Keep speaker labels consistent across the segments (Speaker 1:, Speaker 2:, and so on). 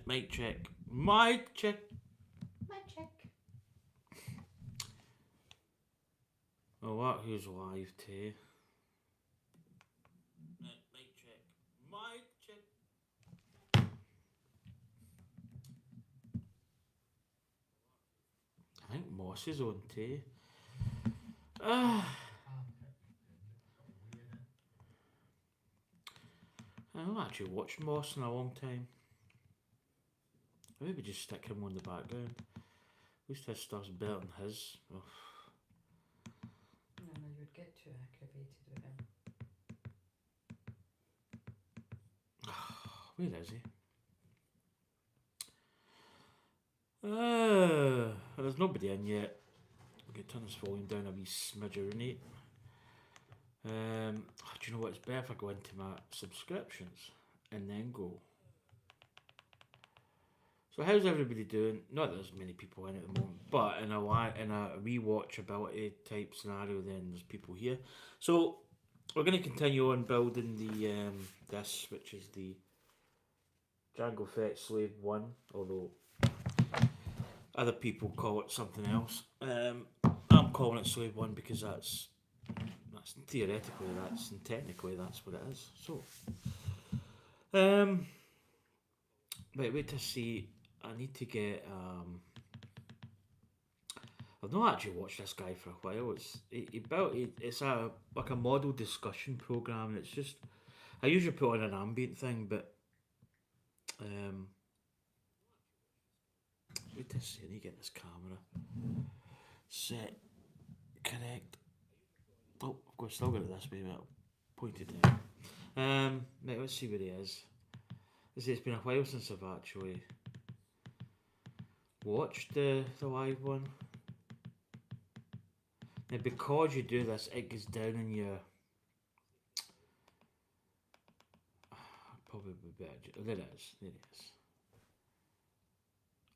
Speaker 1: Mic check. Mic check.
Speaker 2: My check.
Speaker 1: Oh, what? Who's live too? Mic check. Mic check. I think Moss is on too. Ah, I haven't actually watched Moss in a long time. Maybe just stick him on the background. At least his stuff's better than his. Oh,
Speaker 2: No, you would get too aggravated with him.
Speaker 1: where is he? There's nobody in yet. We can turn this volume down a wee smidgeroni. Do you know what? It's better if I go into my subscriptions and then go. So how's everybody doing? Not that there's many people in at the moment, but in a rewatchability type scenario, then there's people here. So we're going to continue on building the this, which is the Jango Fett Slave One, although other people call it something else. I'm calling it Slave One because that's theoretically that's and technically that's what it is. So, um, wait to see. I need to get. I've not actually watched this guy for a while. He built. It's a like a model discussion program, and it's just. I usually put on an ambient thing, but wait to see. I need to get this camera set correct. Oh, of course, still got it this way, but I'll point it down. Right, let's see where he is. It's been a while since I've actually watched the live one. Now, because you do this, it goes down in your. Probably better. There it is. There it is.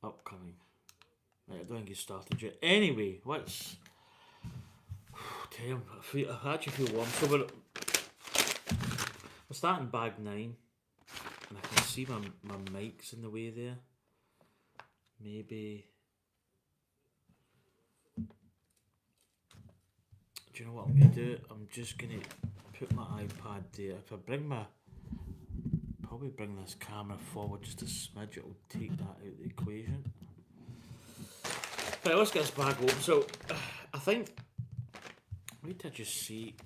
Speaker 1: Upcoming. Right, I don't think he started yet. Anyway, let's. Damn, I actually feel warm. So we're starting bag 9, and I can see my mic's in the way there. Maybe. Do you know what I'm gonna do? I'm just gonna put my iPad there. If I probably bring this camera forward just a smidge, it'll take that out of the equation. Right, let's get this bag open. So, I think. Wait till I just see.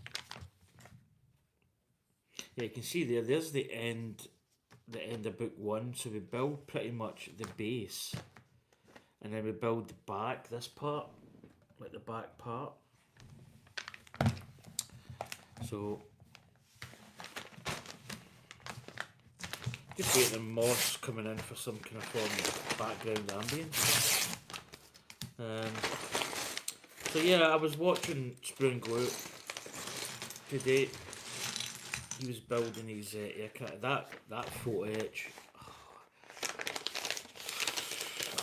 Speaker 1: Yeah, you can see there. There's the end of book 1. So we build pretty much the base, and then we build the back. This part, like the back part. So just waiting moss coming in for some kind of form of background ambience. So yeah, I was watching Spring Glue today. He was building his aircraft. That photo etch.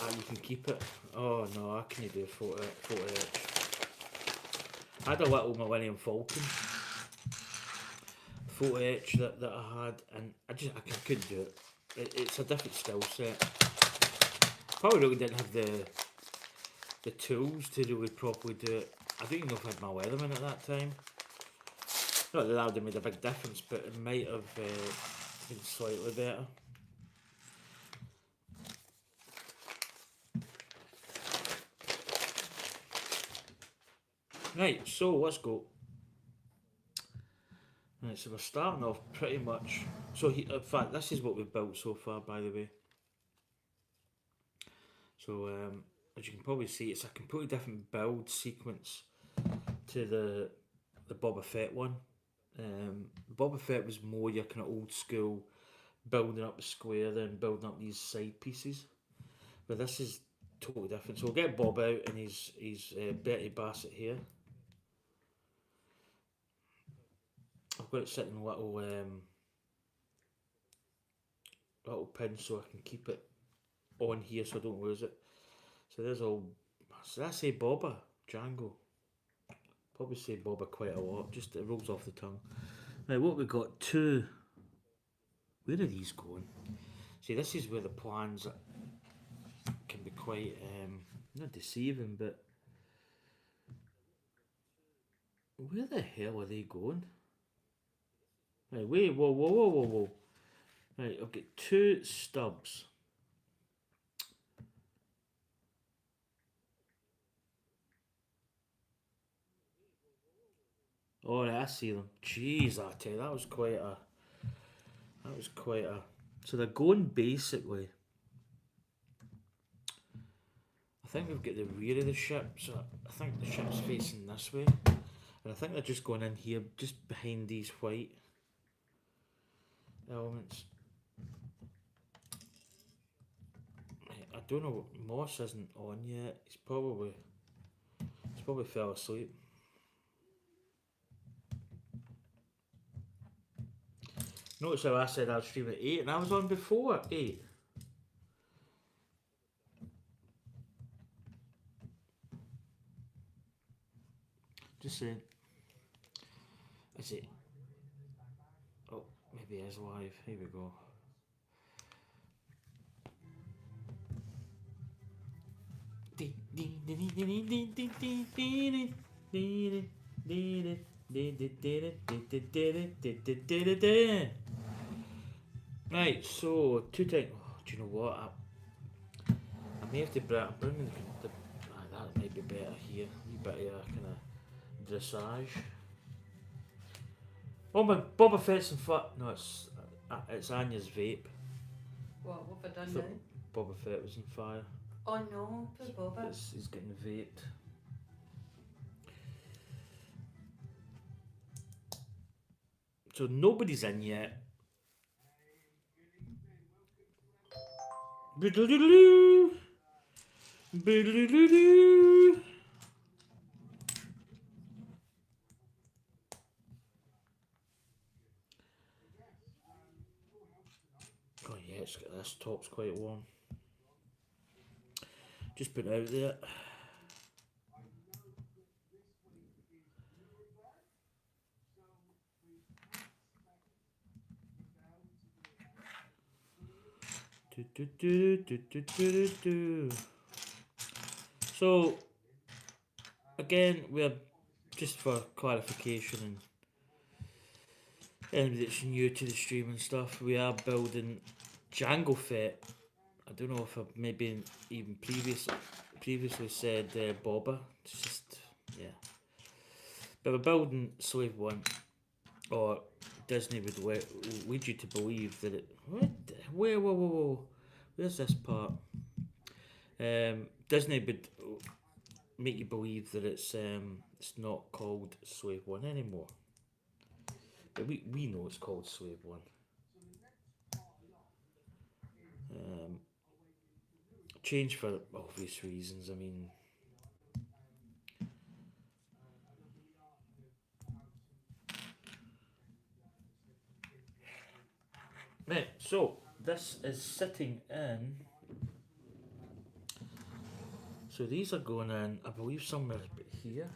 Speaker 1: Ah, you can keep it. Oh no, I can't do a photo etch. I had a little Millennium Falcon photo etch that I had, and I couldn't do it. It's a different skill set. Probably really didn't have the tools to really properly do it. I don't even know if I had my Weatherman at that time. Not that would have made a big difference, but it might have been slightly better. Right, so let's go. Right, so we're starting off pretty much. So in fact, this is what we've built so far, by the way. So as you can probably see, it's a completely different build sequence to the Boba Fett one. Boba Fett was more your kind of old school building up the square, then building up these side pieces. But this is totally different. So we'll get Bob out and his Betty Bassett here. I've got it sitting in a little pin so I can keep it on here so I don't lose it. So there's all. So did I say Boba? Django. Probably say Boba quite a lot. Just it rolls off the tongue. Now what we got? Two. Where are these going? See, this is where the plans can be quite not deceiving, but where the hell are they going? Right, wait, whoa, whoa, whoa, whoa, whoa. Right, I've got two stubs. Oh, right, I see them. Jeez, I tell you, that was quite a. That was quite a. So they're going basically. I think we've got the rear of the ship, so I think the ship's facing this way. And I think they're just going in here, just behind these white elements. I don't know, Moss isn't on yet. He's probably fell asleep. Notice how I said I'd stream at 8 and I was on before 8. Just saying. Is it? Oh, maybe it is live. Here we go. Right, so two times. Oh, do you know what? I may have to bring that might be better here. A wee bit of kind of dressage. Oh my, Boba Fett's in fat. No, it's Anya's vape.
Speaker 2: What have I done
Speaker 1: So
Speaker 2: now?
Speaker 1: Boba Fett was in fire.
Speaker 2: Oh no, poor Boba.
Speaker 1: He's getting vaped. So nobody's in yet. Boodle-doodle-doo. Boodle-doodle-doo. Oh yeah, this top's quite warm. Just put it out there. So again, we're just for clarification and anybody that's new to the stream and stuff, we are building Jango Fett. I don't know if I've maybe even previously said Boba. It's just yeah. But we're building Slave One, or Disney would lead you to believe that it. What? Whoa! Where's this part? Disney would make you believe that it's not called Slave One anymore. But we know it's called Slave One. Change for obvious reasons. I mean, right. So this is sitting in. So these are going in, I believe, somewhere here.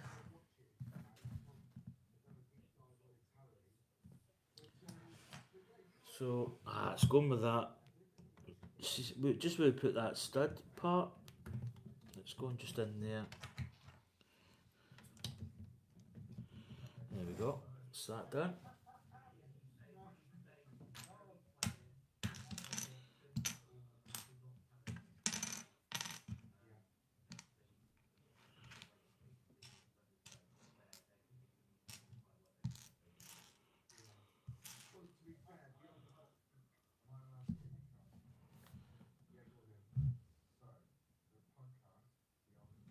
Speaker 1: So it's going with that. Just where we put that stud part. It's going just in there. There we go. It's that done.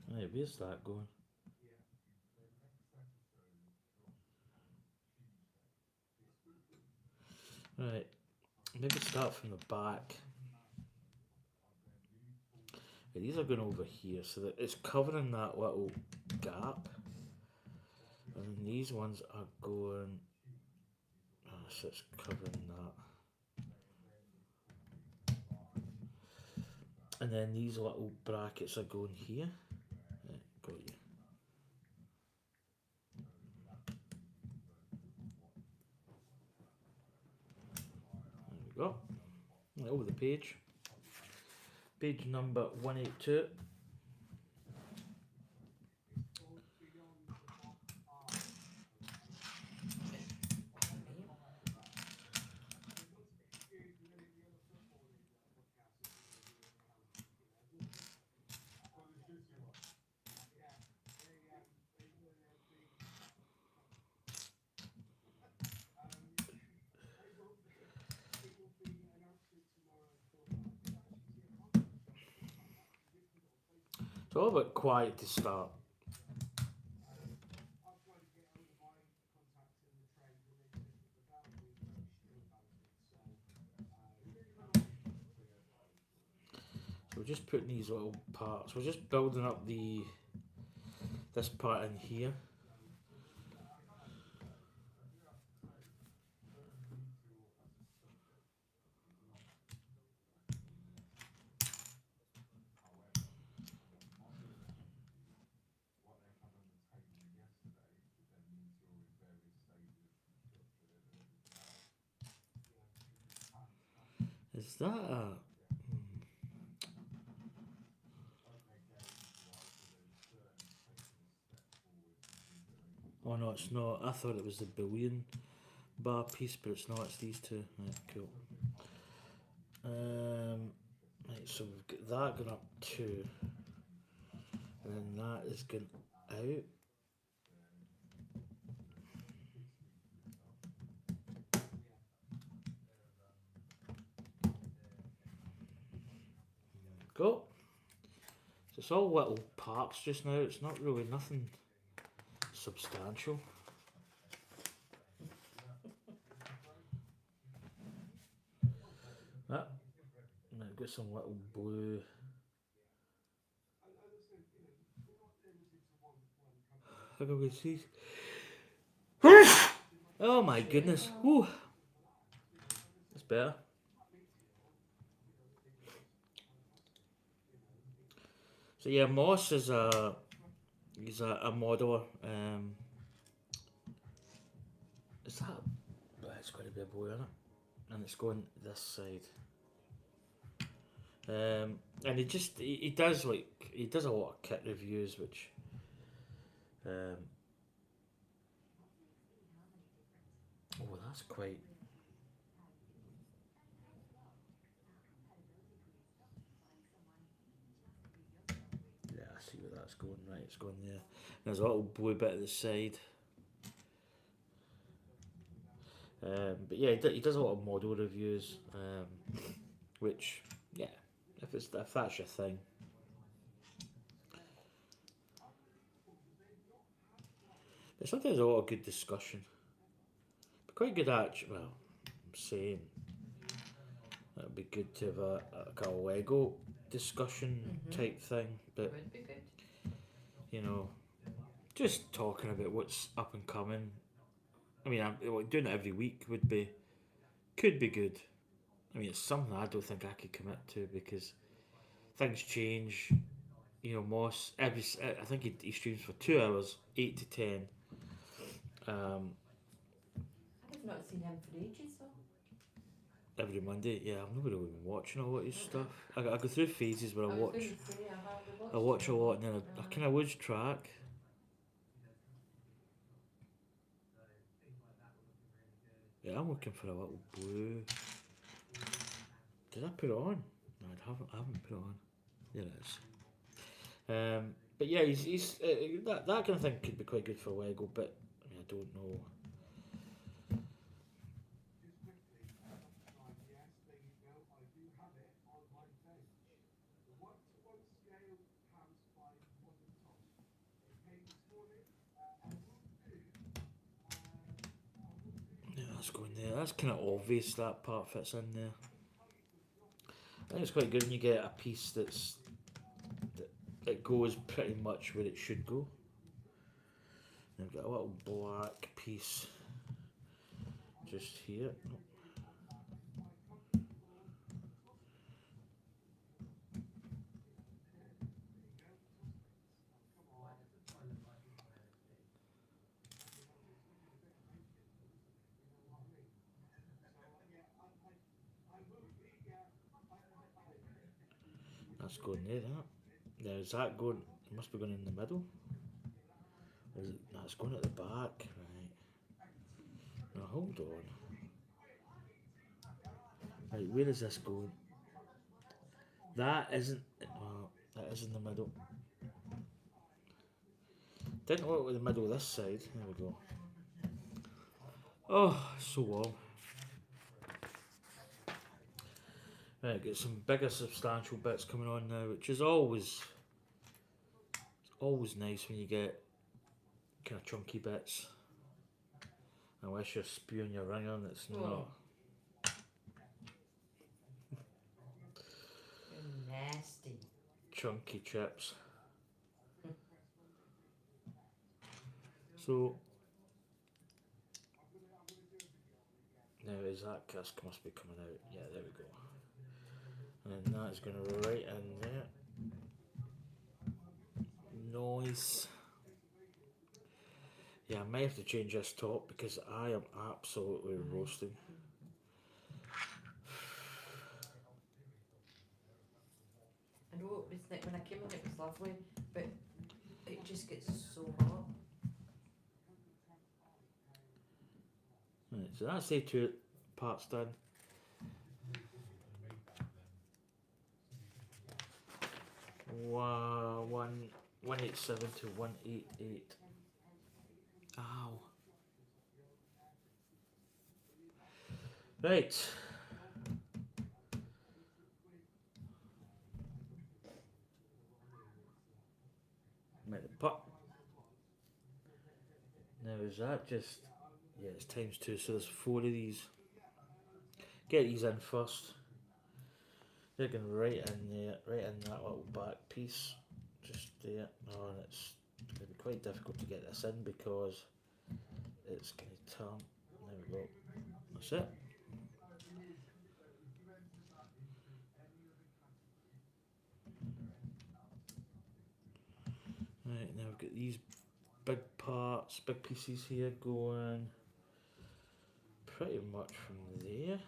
Speaker 1: Right, where's that going? Right, maybe start from the back. Right, these are going over here, so that it's covering that little gap. And then these ones are going. So it's covering that. And then these little brackets are going here. Right, got you. There we go. over the page. Page number 182. It's all a bit quiet to start. So we're just putting these little parts. We're just building up this part in here. Is that a... Oh no, it's not. I thought it was the billion bar piece, but it's not. It's these two. Right, cool. Right, so we've got that going up 2, and then that is going out. Go. So it's all little parts just now. It's not really nothing substantial. That. And I've got some little blue. How can we see? Oh my goodness. Whew. That's better. So yeah, Moss is he's a modeler. Is that? It's got to be a boy on it, and it's going this side. And he does a lot of kit reviews, which oh, that's quite. Yeah, I see where that's going. Right, it's going there. There's a little blue bit at the side. But yeah, he does a lot of model reviews, which yeah, if that's your thing. But sometimes a lot of good discussion. But quite good actually. Well, I'm saying that'd be good to have a Lego discussion type thing. But
Speaker 2: Would be good.
Speaker 1: you know, just talking about what's up and coming. I mean, doing it every week could be good. I mean, it's something I don't think I could commit to because things change. You know, Moss I think he streams for 2 hours, 8 to 10.
Speaker 2: I've not seen him for ages though.
Speaker 1: Every Monday. Yeah, I've not really been watching a lot of his stuff. I go through phases where I
Speaker 2: was
Speaker 1: watch
Speaker 2: going to say, I hardly watched
Speaker 1: I watch a
Speaker 2: him.
Speaker 1: lot and then I kind of lose track. Yeah, I'm looking for a little blue. Did I put it on? No, I haven't put it on. There it is. But yeah, he's that kind of thing could be quite good for Lego, but I mean, I don't know. Yeah, that's going there. That's kind of obvious that part fits in there. I think it's quite good when you get a piece that it goes pretty much where it should go. And I've got a little black piece just here. That's going there, that. Now is that going, it must be going in the middle? Or is it, no, it's going at the back, right. Now hold on. Right, where is this going? That isn't, no, that is in the middle. Didn't look like the middle this side, there we go. Oh, so warm. Right, get some bigger substantial bits coming on now, which is always nice when you get kind of chunky bits. Unless you're spewing your ringer and it's not.
Speaker 2: You're nasty.
Speaker 1: Chunky chips. So now is that cask must be coming out. Yeah, there we go. And then that's going to right in there. Nice. Yeah, I might have to change this top because I am absolutely roasting.
Speaker 2: I know it's like when I came in it was lovely, but it just gets so hot.
Speaker 1: Right, so that's the 2 parts done. Wow, 187 to 188. Ow. Right. Make the pot. Now is that just, yeah, it's times 2, so there's 4 of these. Get these in first. They're going right in there, right in that little back piece. Just there. Oh, and it's going to be quite difficult to get this in because it's going to turn. There we go. That's it. Right, now we've got these big parts, big pieces here going pretty much from there.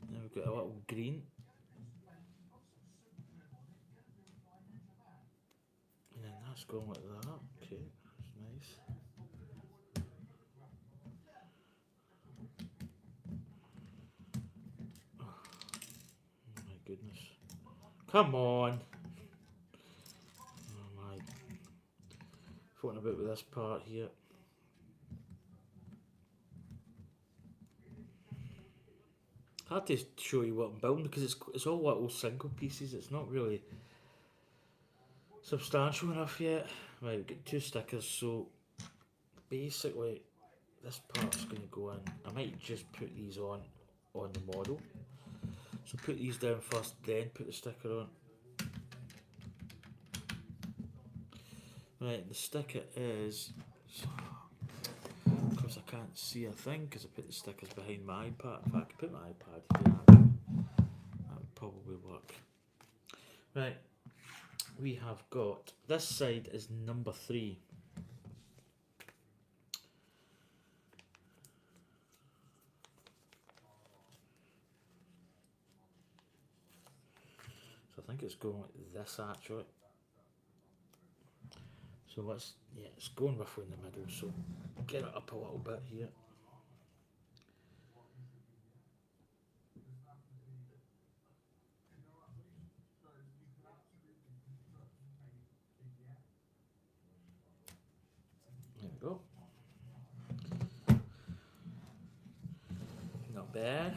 Speaker 1: Now we've got a little green. And then that's going like that. Okay, that's nice. Oh my goodness. Come on! Oh my. Floating about with this part here. Hard to show you what I'm building because it's all little single pieces. It's not really substantial enough yet. Right, we've got 2 stickers, so basically this part's going to go in. I might just put these on the model. So put these down first, then put the sticker on. Right, the sticker is, of course I can't see a thing because I put the stickers behind my iPad. If I could put my iPad here, that would probably work. Right, we have got, this side is number 3. So I think it's going like this actually. So let's, yeah, it's going roughly in the middle, so get it up a little bit here. There we go. Not bad.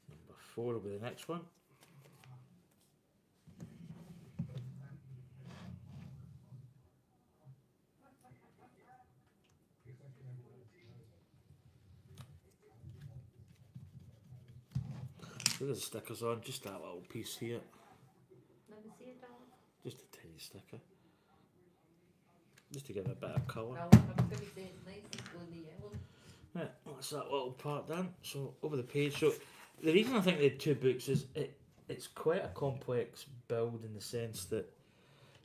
Speaker 1: Number 4 will be the next one. So there's the stickers on, just that little piece here.
Speaker 2: Let me see it, darling.
Speaker 1: Just a tiny sticker. Just to give it a bit of colour.
Speaker 2: Well, I'm going to say it's nice and go in the yellow.
Speaker 1: Right, that's that little part done. So over the page. So the reason I think they had 2 books is it's quite a complex build in the sense that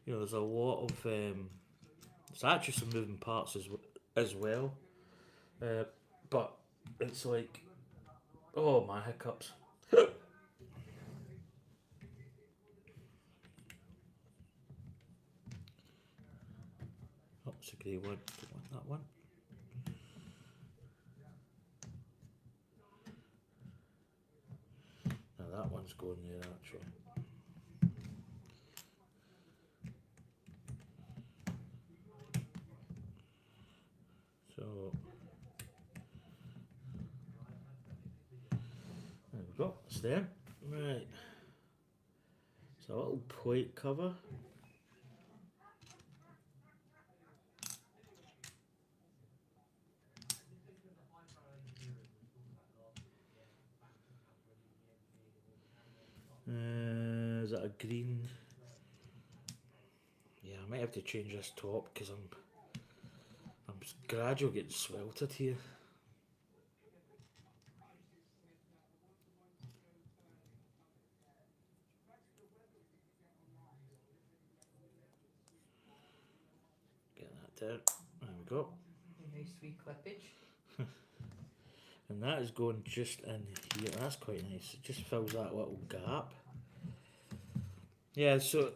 Speaker 1: there's a lot of there's actually some moving parts as well, uh, but it's like, oh my hiccups. Oh, it's a grey one. Don't want that one. Now that one's going there actually. So there we go. It's there. Right. So a little plate cover. Is that a green? Yeah, I might have to change this top because I'm gradually getting sweltered here. Get that down. There we go.
Speaker 2: A nice wee clippage.
Speaker 1: And that is going just in here. That's quite nice. It just fills that little gap. Yeah, so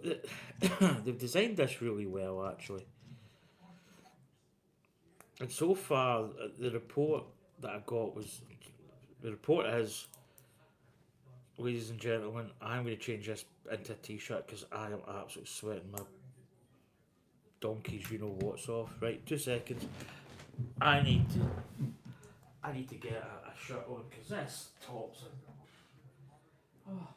Speaker 1: they've designed this really well actually. And so far, the report that I got was, the report is, ladies and gentlemen, I'm going to change this into a t-shirt because I am absolutely sweating my donkey's what's off. Right, 2 seconds. I need to get a shirt on because this top's
Speaker 2: Oh,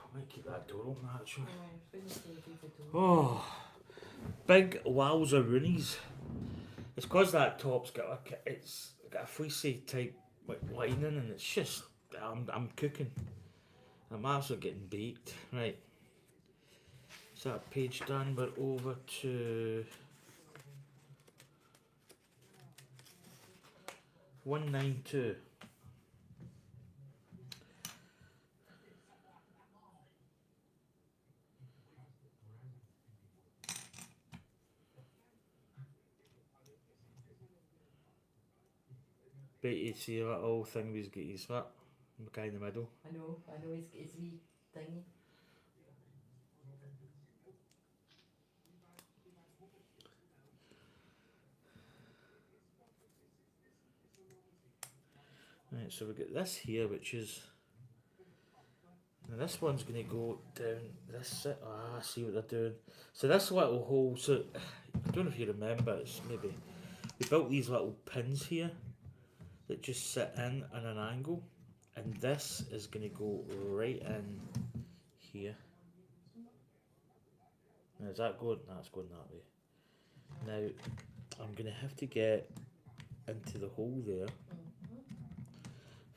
Speaker 1: I might keep that door open actually.
Speaker 2: I was going to say leave the door.
Speaker 1: Oh, big wowza roonies. It's because that top's it's got a fleecy type like lining and it's just, I'm cooking. I'm absolutely getting baked. Right. So that page done, we're over to 192. Bet you see that little thing we's got his that guy in the middle.
Speaker 2: I know, he's got his wee thingy.
Speaker 1: Right, so we got this here, which is, now this one's going to go down this. I see what they're doing. So this little hole. So I don't know if you remember. It's maybe we built these little pins here that just sit in at an angle, and this is going to go right in here. Now is that going? That's going that way. Now I'm going to have to get into the hole there.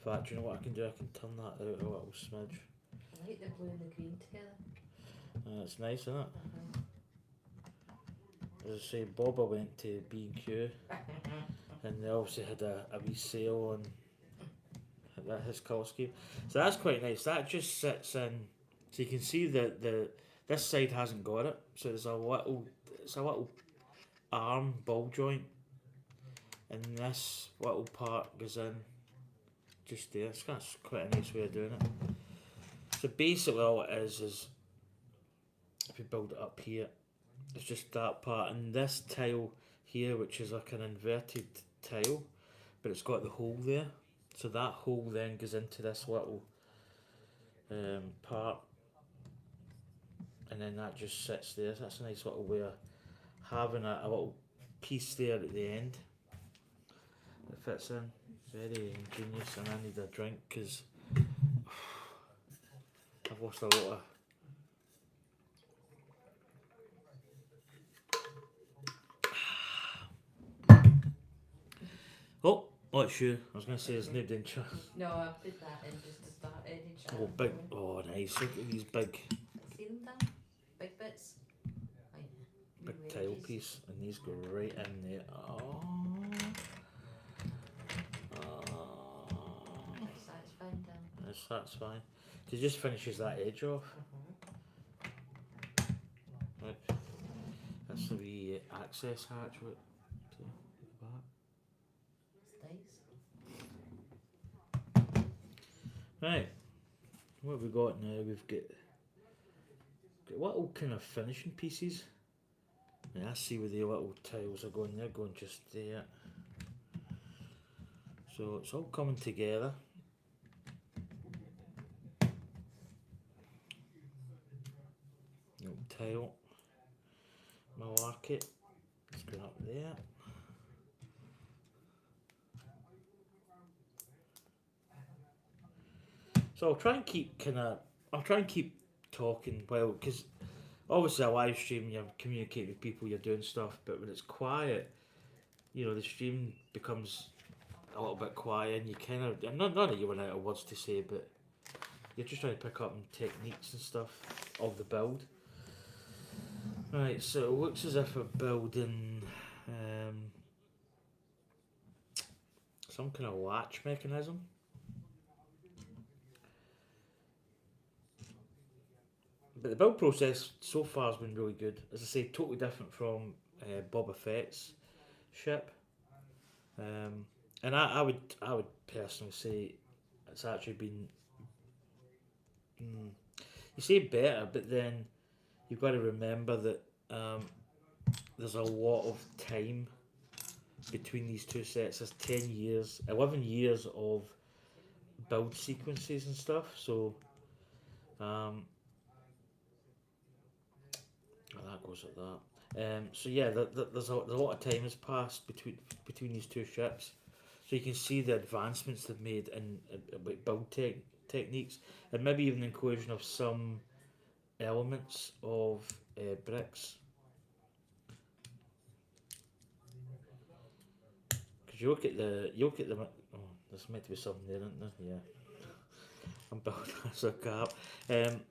Speaker 1: In fact, you know what I can do? I can turn that out a little smidge.
Speaker 2: I like the blue and the green together.
Speaker 1: That's nice, isn't it? As I say, Boba went to B&Q and they obviously had a wee sale on his colour scheme. So that's quite nice. That just sits in, so you can see that this side hasn't got it. So it's a little arm ball joint, and this little part goes in just there. That's quite a nice way of doing it. So basically all it is if you build it up here, it's just that part, and this tile here, which is like an inverted tile, but it's got the hole there. So that hole then goes into this little part, and then that just sits there. That's a nice little way of having a little piece there at the end that fits in. Very ingenious, and I need a drink because I've lost a lot of. Oh, not sure. I was going to say there's no danger.
Speaker 2: No, I put that in just to start any chat.
Speaker 1: Oh, big. Oh, nice. Look at these big,
Speaker 2: See them down? Big bits? Like,
Speaker 1: big
Speaker 2: wee
Speaker 1: tile
Speaker 2: wedges.
Speaker 1: piece, and these go right in there. Oh.
Speaker 2: That's satisfying down.
Speaker 1: That's satisfying. Because it just finishes that edge off. Right. That's the wee access hatch. What? See, at the back.
Speaker 2: It's nice.
Speaker 1: Right. What have we got now? We've got little kind of finishing pieces. And I see where the little tiles are going. They're going just there. So it's all coming together. Little tile. Malarkey. Let's go up there. So I'll try and keep talking well, because obviously a live stream you're communicating with people, you're doing stuff, but when it's quiet, you know, the stream becomes a little bit quiet, and you kind of not that you run out of words to say, but you're just trying to pick up on techniques and stuff of the build. Right, so it looks as if we're building some kind of latch mechanism. But the build process so far has been really good. As I say, totally different from Boba Fett's ship. And I would personally say it's actually been you say better, but then you've got to remember that there's a lot of time between these two sets. There's 10 years, 11 years of build sequences and stuff. So that goes like that. So yeah, there's a lot of time has passed between these two ships. So you can see the advancements they've made in build techniques, and maybe even the inclusion of some elements of bricks. Because you look at the oh, there's meant to be something there, isn't there? Yeah. I'm building as a gap.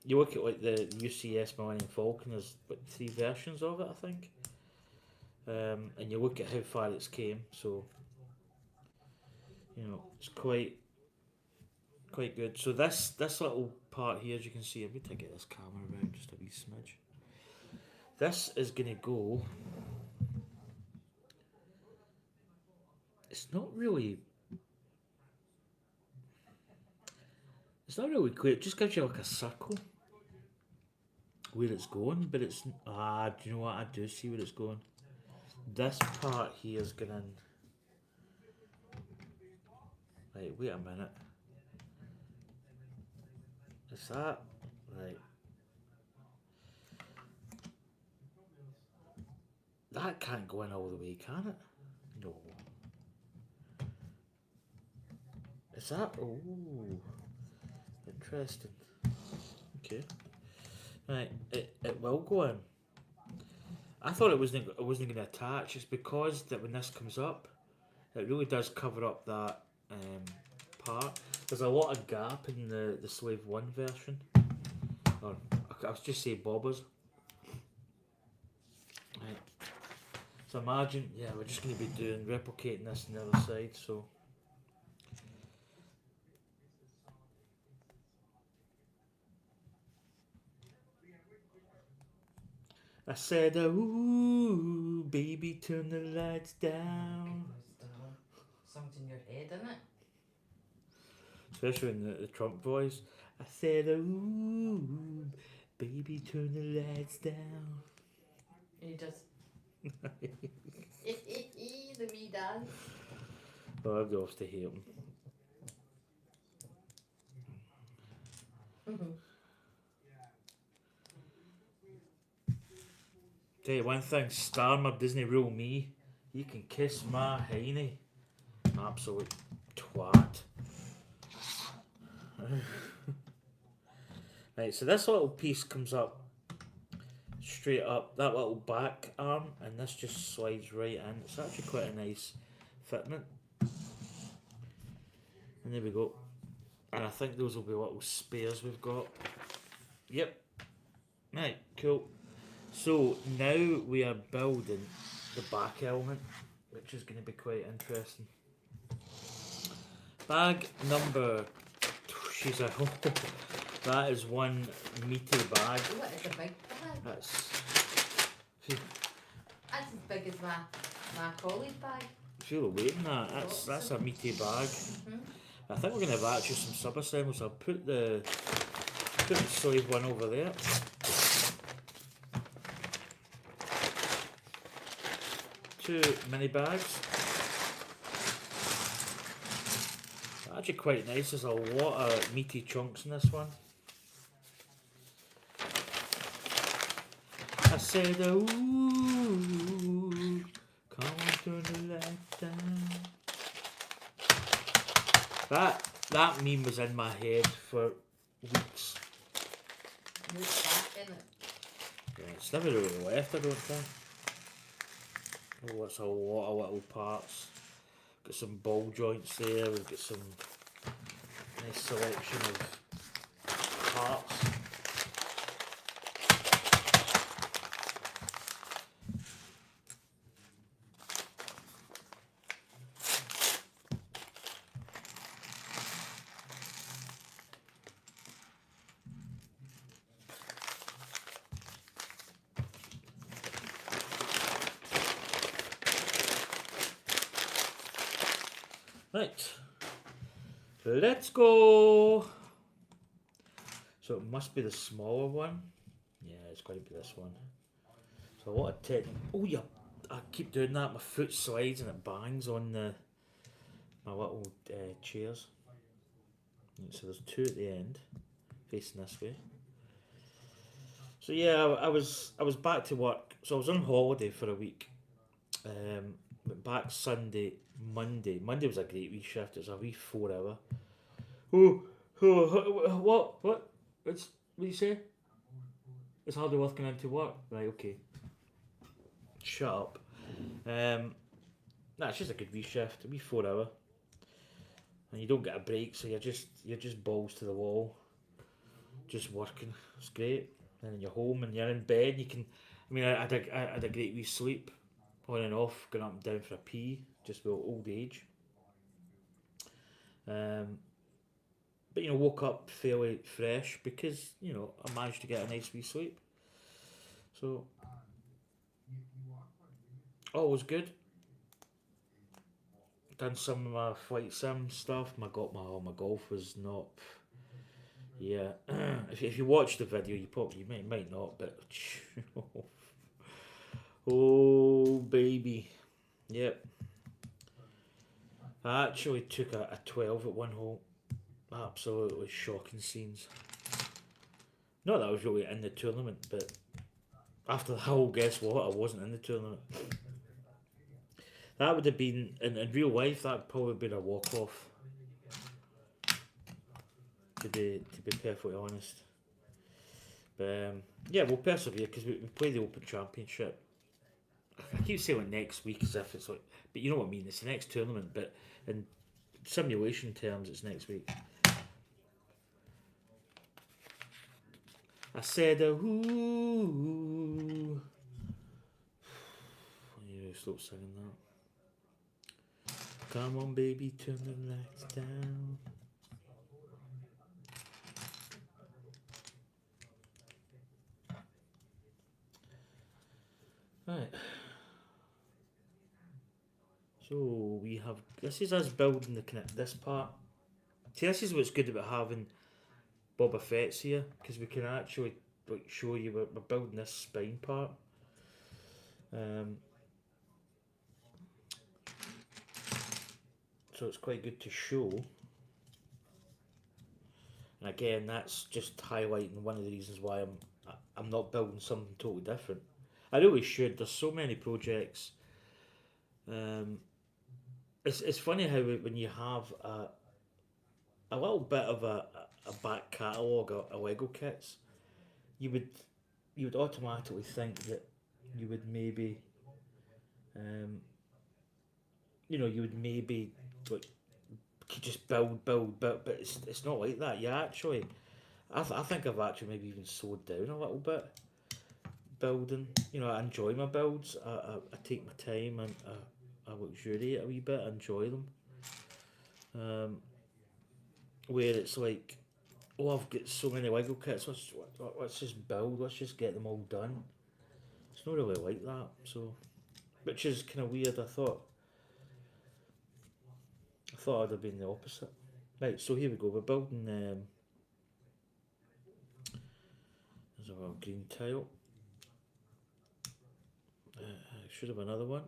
Speaker 1: You look at like the UCS Millennium Falcon. There's like 3 versions of it, I think. And you look at how far it's came. So you know it's quite good. So this little part here, as you can see, I'm going to get this camera around just a wee smidge. This is going to go. It's not really clear. It just gives you like a circle where it's going, but it's do you know what? I do see where it's going. This part here is going in. Right, wait a minute. Is that right? That can't go in all the way, can it? No. Is that? Oh, interesting. Okay. Right, it will go in. I thought it wasn't going to attach. It's because that when this comes up, it really does cover up that part. There's a lot of gap in the Slave 1 version. Or I was just saying Bobbers. Right. So imagine, yeah, we're just going to be replicating this on the other side. So. I said, ooh, baby, turn the lights down.
Speaker 2: Something's in your head, isn't it?
Speaker 1: Especially in the Trump voice. I said, ooh, baby, turn the lights down.
Speaker 2: And he does. The wee dance.
Speaker 1: Oh, I'd love to hate him. Tell you one thing, Starmer doesn't rule me. You can kiss my hiney. Absolute twat. Right, so this little piece comes up straight up that little back arm, and this just slides right in. It's actually quite a nice fitment. And there we go. And I think those will be little spares we've got. Yep. Right, cool. So now we are building the back element, which is going to be quite interesting. Bag number, she's a that is one meaty bag.
Speaker 2: Oh, that is a big bag.
Speaker 1: That's
Speaker 2: as big as my collie bag.
Speaker 1: feel the weight in that. That's a meaty bag. I think we're going to have actually some sub-assemblies. I'll put the sleeve one over there. Two mini bags. Actually quite nice. There's a lot of meaty chunks in this one. I said, ooh, come on, turn the light down. That meme was in my head for weeks.
Speaker 2: There's that in it.
Speaker 1: Yeah, it's never really left, I don't think. Oh, it's a lot of little parts. Got some ball joints there. We've got some nice selection of parts. Right, let's go. So it must be the smaller one. Yeah, it's going to be this one. So what a tech. Oh yeah, I keep doing that. My foot slides and it bangs on my little chairs. So there's two at the end, facing this way. So yeah, I was back to work. So I was on holiday for a week. Went back Sunday, Monday. Monday was a great wee shift. It was a wee 4 hour. What? What do you say? It's hardly worth going into work. Right, okay. Shut up. It's just a good wee shift, a wee 4 hour. And you don't get a break, so you're just balls to the wall. Just working. It's great. And then you're home and you're in bed. I had a great wee sleep. On and off, going up and down for a pee, just with old age. But woke up fairly fresh because I managed to get a nice wee sleep. So all was good. Done some of my flight sim stuff. My golf was not. Yeah, if you watch the video, you might not, but. Oh baby, yep. I actually took a 12 at one hole. Absolutely shocking scenes. Not that I was really in the tournament, but after the whole guess what, I wasn't in the tournament. That would have been in real life. That would probably been a walk off. To be perfectly honest. But yeah, we'll persevere because we play the Open Championship. I keep saying next week as if it's like, but you know what I mean. It's the next tournament, but in simulation terms, it's next week. I said, ooh. I need to stop singing that. Come on, baby, turn the lights down. Right. So we have, this is us building this part. See, this is what's good about having Boba Fett's here, because we can actually show you we're building this spine part. So it's quite good to show. And again, that's just highlighting one of the reasons why I'm not building something totally different. I really should. There's so many projects. Um, it's funny how when you have a little bit of a back catalogue of Lego kits, you would you would automatically think that you would maybe um, you would maybe like could just build, but it's not like that. You actually, I think I've actually maybe even slowed down a little bit building. I enjoy my builds. I take my time and I luxuriate a wee bit. I enjoy them. Um, where it's like, oh, I've got so many Lego kits. Let's just build. Let's just get them all done. It's not really like that. So, which is kind of weird. I thought I'd have been the opposite. Right. So here we go. We're building. There's a green tile. Should have another one.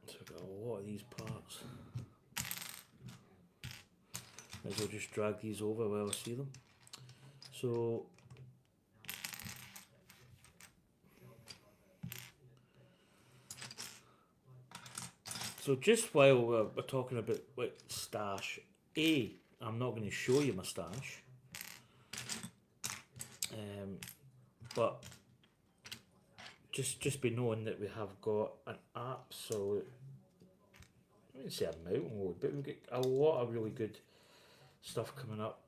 Speaker 1: So I've got a lot of these parts. Might as well just drag these over while I see them. So just while we're talking about like stash, I'm not going to show you my stash, but just be knowing that we have got an absolute, I wouldn't say a mountain load, but we've got a lot of really good stuff coming up,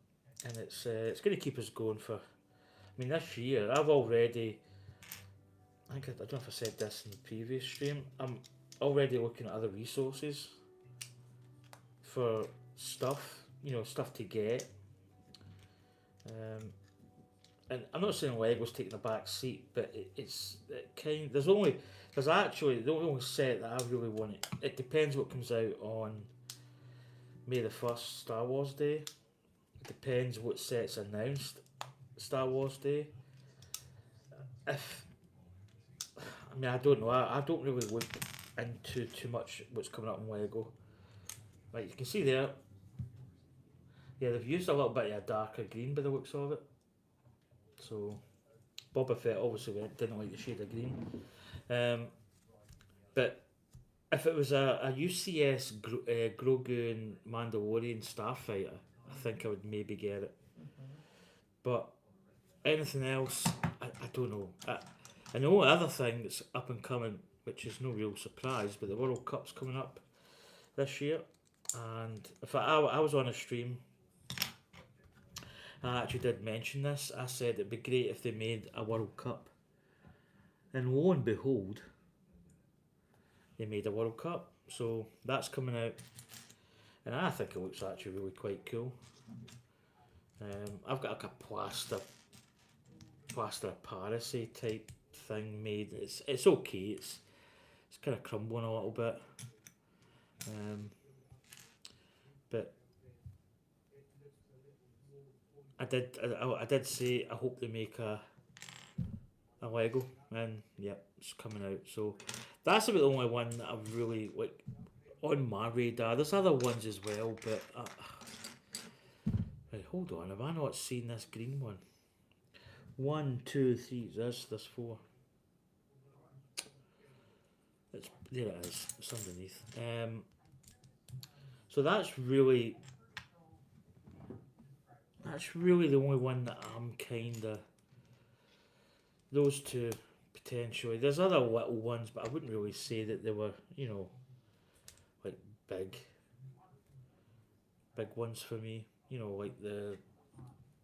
Speaker 1: and it's going to keep us going for. I mean, this year I've already. I don't know if I said this in the previous stream. I'm already looking at other resources for stuff, stuff to get. And I'm not saying Lego's taking a back seat, but there's actually the only set that I really want it. It depends what comes out on May the 1st, Star Wars Day. It depends what set's announced Star Wars Day. I don't know. I don't really look into too much what's coming up in Lego. Right, you can see there. Yeah, they've used a little bit of a darker green by the looks of it. So, Boba Fett obviously didn't like the shade of green. But if it was a UCS Grogu and Mandalorian Starfighter, I think I would maybe get it. But anything else, I don't know. And the only other thing that's up and coming, which is no real surprise, but the World Cup's coming up this year. And if I was on a stream, I actually did mention this. I said it'd be great if they made a World Cup. And lo and behold, they made a World Cup. So that's coming out. And I think it looks actually really quite cool. I've got like a plaster of Paris type thing made. It's okay. It's kind of crumbling a little bit. But I did say I hope they make a Lego, and yep, it's coming out. So that's about the only one that I've really like on my radar. There's other ones as well, but right, hold on. Have I not seen this green one? 1, 2, 3. There's 4. There it is. It's underneath. So that's really the only one that I'm kinda. Those two potentially. There's other little ones, but I wouldn't really say that they were, like big ones for me. Like the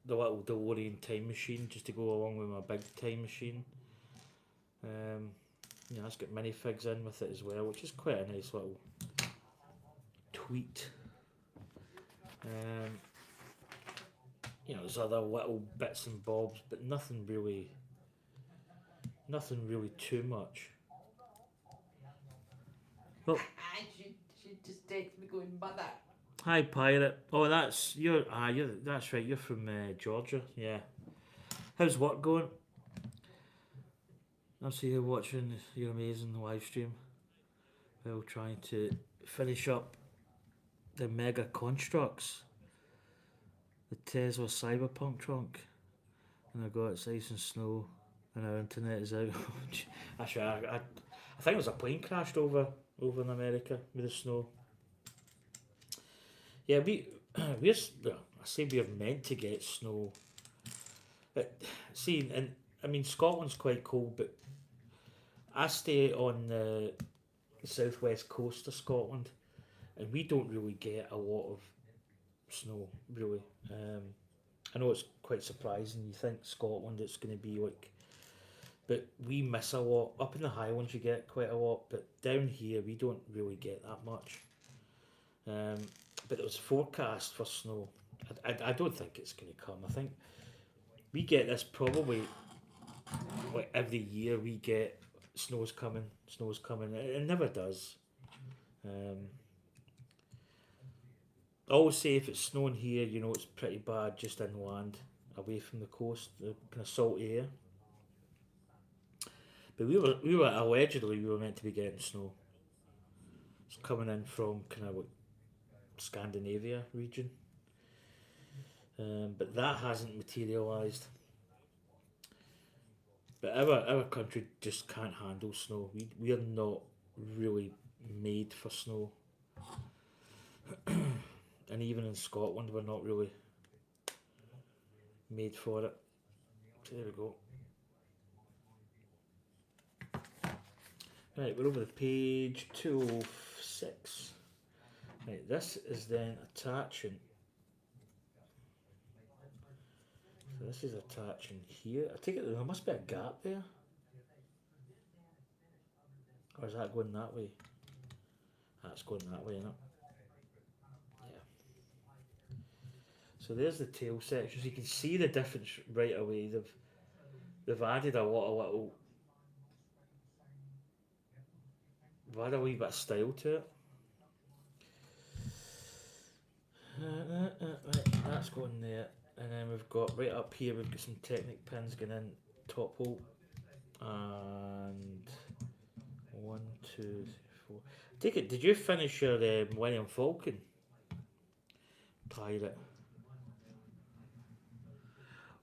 Speaker 1: little DeLorean time machine, just to go along with my big time machine. It's got minifigs in with it as well, which is quite a nice little tweet. There's other little bits and bobs, but nothing really too much. Well,
Speaker 2: she just texted me going, mother.
Speaker 1: Hi Pirate. Oh, that's that's right. You're from Georgia. Yeah. How's work going? I see you watching your amazing live stream while trying to finish up the Mega Constructs, the Tesla Cyberpunk trunk, and I got it's ice and snow, and our internet is out. Actually, I think it was a plane crashed over in America with the snow. Yeah, well, I say we're meant to get snow. See, and I mean Scotland's quite cold, but I stay on the southwest coast of Scotland, and we don't really get a lot of snow, really. I know it's quite surprising. You think Scotland it's going to be like, but we miss a lot. Up in the Highlands you get quite a lot, but down here we don't really get that much. But it was forecast for snow. I don't think it's going to come. I think we get this probably like every year. We get snow's coming, snow's coming. It never does. I always say if it's snowing here, you know it's pretty bad just inland, away from the coast, the kind of salty air. But we were allegedly we were meant to be getting snow. It's coming in from kind of like Scandinavia region, but that hasn't materialised. But our country just can't handle snow. We are not really made for snow, and even in Scotland we're not really made for it. So there we go. Right, we're over the page 206. Right, this is then attaching. So this is attaching here. I take it there must be a gap there. Or is that going that way? That's going that way, isn't it? Yeah. So there's the tail section. So you can see the difference right away. They've added a lot of little. They've added a wee bit of style to it. Right, that's going there. And then we've got right up here, we've got some Technic pins going in, top hole. And 1, 2, 3, 4. Take it, did you finish your Millennium Falcon pirate?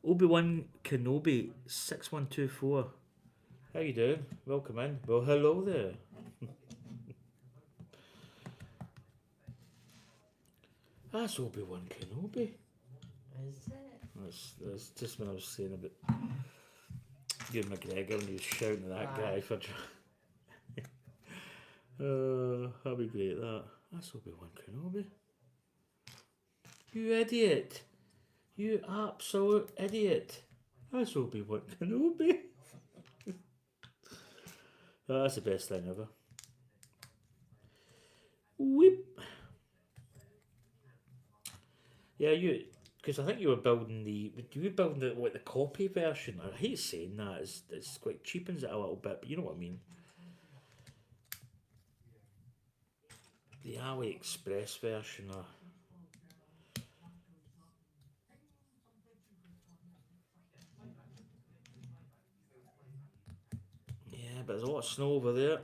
Speaker 1: Obi-Wan Kenobi 6124. How you doing? Welcome in. Well, hello there. That's Obi-Wan Kenobi.
Speaker 2: Is it?
Speaker 1: That's just when I was saying about Ewan McGregor and he was shouting at that guy for that'd be great that. That's Obi-Wan Kenobi. You idiot. You absolute idiot. That's Obi-Wan Kenobi. That's the best thing ever. Whip. Yeah, because I think you were building you were building the copy version. I hate saying that, it's quite cheapens it a little bit, but you know what I mean. The AliExpress version, yeah, but there's a lot of snow over there.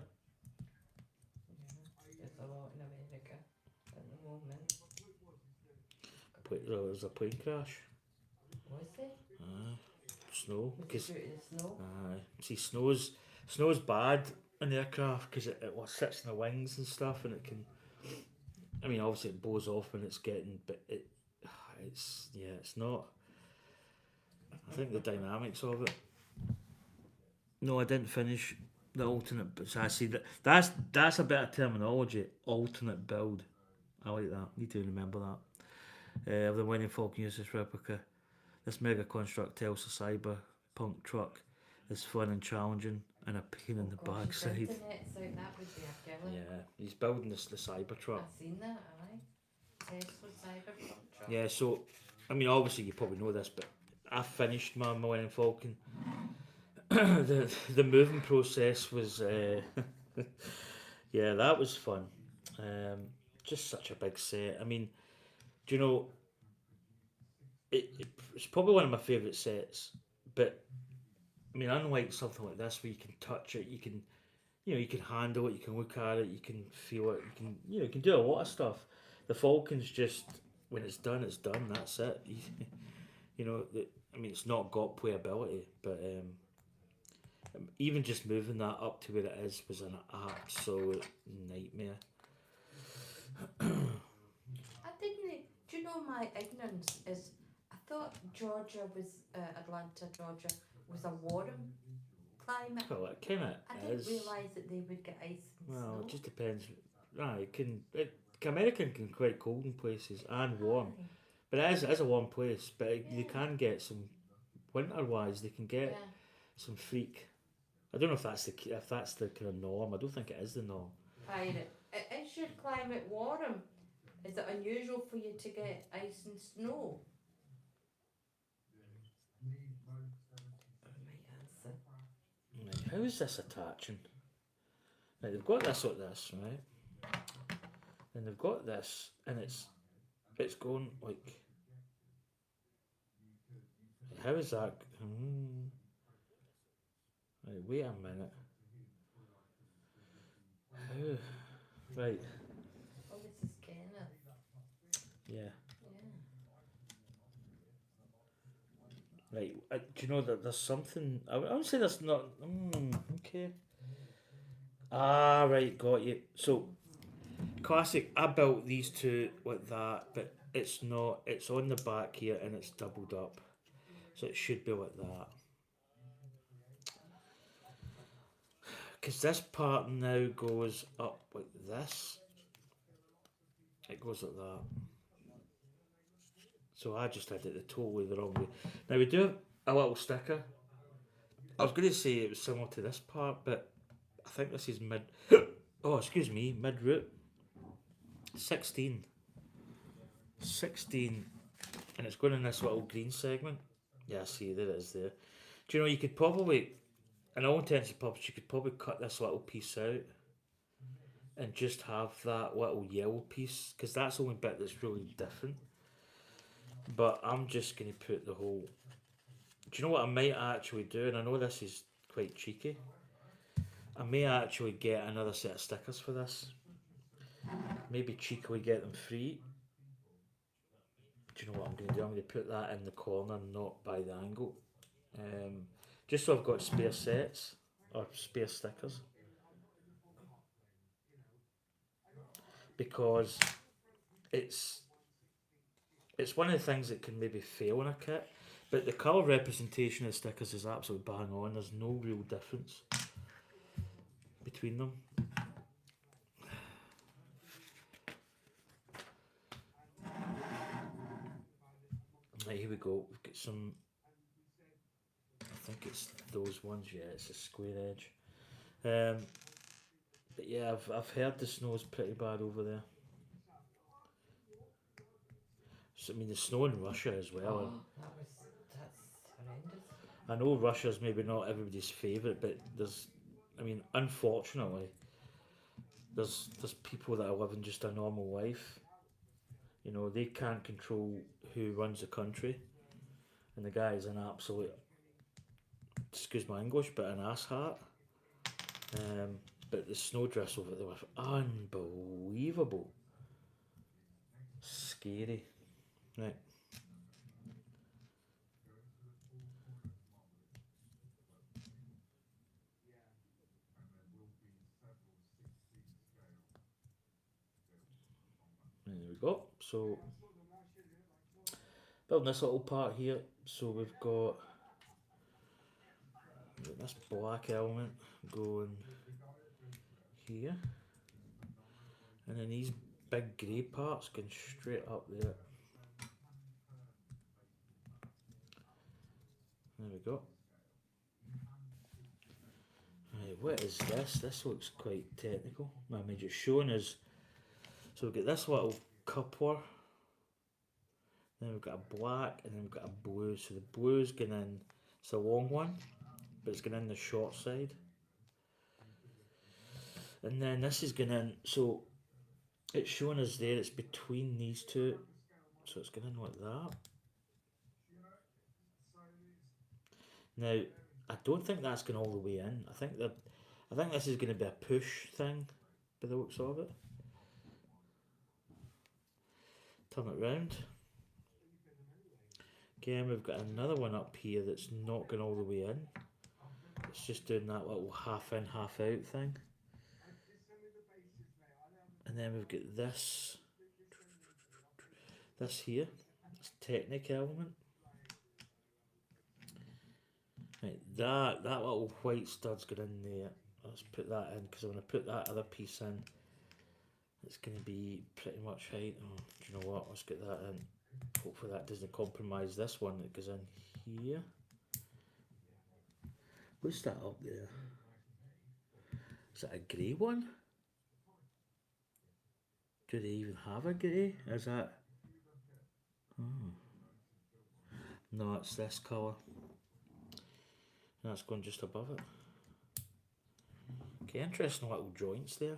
Speaker 2: There's a lot in America at the moment.
Speaker 1: There's a plane crash.
Speaker 2: Was there?
Speaker 1: Snow.
Speaker 2: Was it due to the snow?
Speaker 1: See, snow's bad in the aircraft because it sits in the wings and stuff, and it can. I mean, obviously it blows off when it's getting, but it's not. I think the dynamics of it. No, I didn't finish the alternate. But so I see that's a bit of terminology. Alternate build. I like that. Need to remember that. Of the Winning Falcon UCS replica. This Mega Construct Telsa Cyberpunk truck is fun and challenging and a pain in the backside.
Speaker 2: Internet's out, that would be a killer.
Speaker 1: Yeah, he's building the Cybertruck.
Speaker 2: I've seen that, aye. Tesla Cyberpunk truck.
Speaker 1: Yeah, so, I mean, obviously you probably know this, but I finished my Millennium Falcon. the moving process was, yeah, that was fun. Just such a big set. I mean, do you know, it's probably one of my favourite sets, but I mean, unlike something like this where you can touch it, you can you can handle it, you can look at it, you can feel it, you can do a lot of stuff. The Falcon's just when it's done, it's done. That's it. I mean, it's not got playability, but even just moving that up to where it is was an absolute nightmare.
Speaker 2: I didn't. Do you know my ignorance is? I thought Georgia was Atlanta, Georgia was a warm climate.
Speaker 1: Well, it kind of
Speaker 2: I didn't
Speaker 1: is.
Speaker 2: realise that they would get ice and
Speaker 1: Well,
Speaker 2: snow.
Speaker 1: it just depends. It can. American can quite cold in places and warm,
Speaker 2: Aye.
Speaker 1: but it is a warm place. But they
Speaker 2: Yeah.
Speaker 1: can get some winter wise. They can get
Speaker 2: Yeah.
Speaker 1: some freak. I don't know if that's the kind of norm. I don't think it is the norm.
Speaker 2: Pirate. Is your climate warm? Is it unusual for you to get ice and snow? Right answer.
Speaker 1: Right, how is this attaching? Right, they've got this like this, right? And they've got this, and it's going like. How is that? Right, wait a minute. How? Right,
Speaker 2: Oh, this is Kenneth.
Speaker 1: yeah.
Speaker 2: Yeah.
Speaker 1: Right, do you know that there's something? I would say there's not. Okay. Ah, right, got you. So, classic. I built these two like that, but it's not. It's on the back here and it's doubled up. So it should be like that. Because this part now goes up like this. It goes like that. So I just had it the totally the wrong way. Now we do have a little sticker. I was going to say it was similar to this part, but I think this is mid. Oh, excuse me, mid root. 16. 16. And it's going in this little green segment. Yeah, see, there it is there. Do you know, you could probably, in all intents and purposes, you could probably cut this little piece out and just have that little yellow piece, because that's the only bit that's really different. But I'm just going to put the whole. Do you know what I might actually do? And I know this is quite cheeky. I may actually get another set of stickers for this. Maybe cheekily get them free. Do you know what I'm going to do? I'm going to put that in the corner, not by the angle. Um, just so I've got spare sets or spare stickers. Because it's it's one of the things that can maybe fail in a kit. But the colour representation of stickers is absolutely bang on. There's no real difference between them. Right, here we go. We've got some. I think it's those ones. Yeah, it's a square edge. But yeah, I've heard the snow's pretty bad over there. So, I mean, the snow in Russia as well. And
Speaker 2: That's horrendous.
Speaker 1: I know Russia's maybe not everybody's favourite, but I mean, unfortunately, there's people that are living just a normal life. They can't control who runs the country, and the guy is an absolute, excuse my English, but an asshat. Um, but the snowdrifts over there were unbelievable, scary. Right, there we go. So building this little part here. So we've got this black element going here, and then these big grey parts going straight up there. There we go. Right, what is this? This looks quite technical. I mean, it's showing us. So we've got this little coupler, then we've got a black, and then we've got a blue. So the blue's going in, it's a long one, but it's going in the short side. And then this is going in, so it's showing us there, it's between these two. So it's going in like that. Now, I don't think that's going all the way in. I think I think this is going to be a push thing by the looks of it. Turn it round. Again, we've got another one up here that's not going all the way in. It's just doing that little half in, half out thing. And then we've got this here, this Technic element. Right, that little white stud's got in there. Let's put that in, because when I put that other piece in, it's going to be pretty much right. Oh, do you know what? Let's get that in. Hopefully that doesn't compromise this one that goes in here. What's that up there? Is that a grey one? Do they even have a grey? Is that... Oh. No, it's this colour. That's going just above it. Okay, interesting little joints there.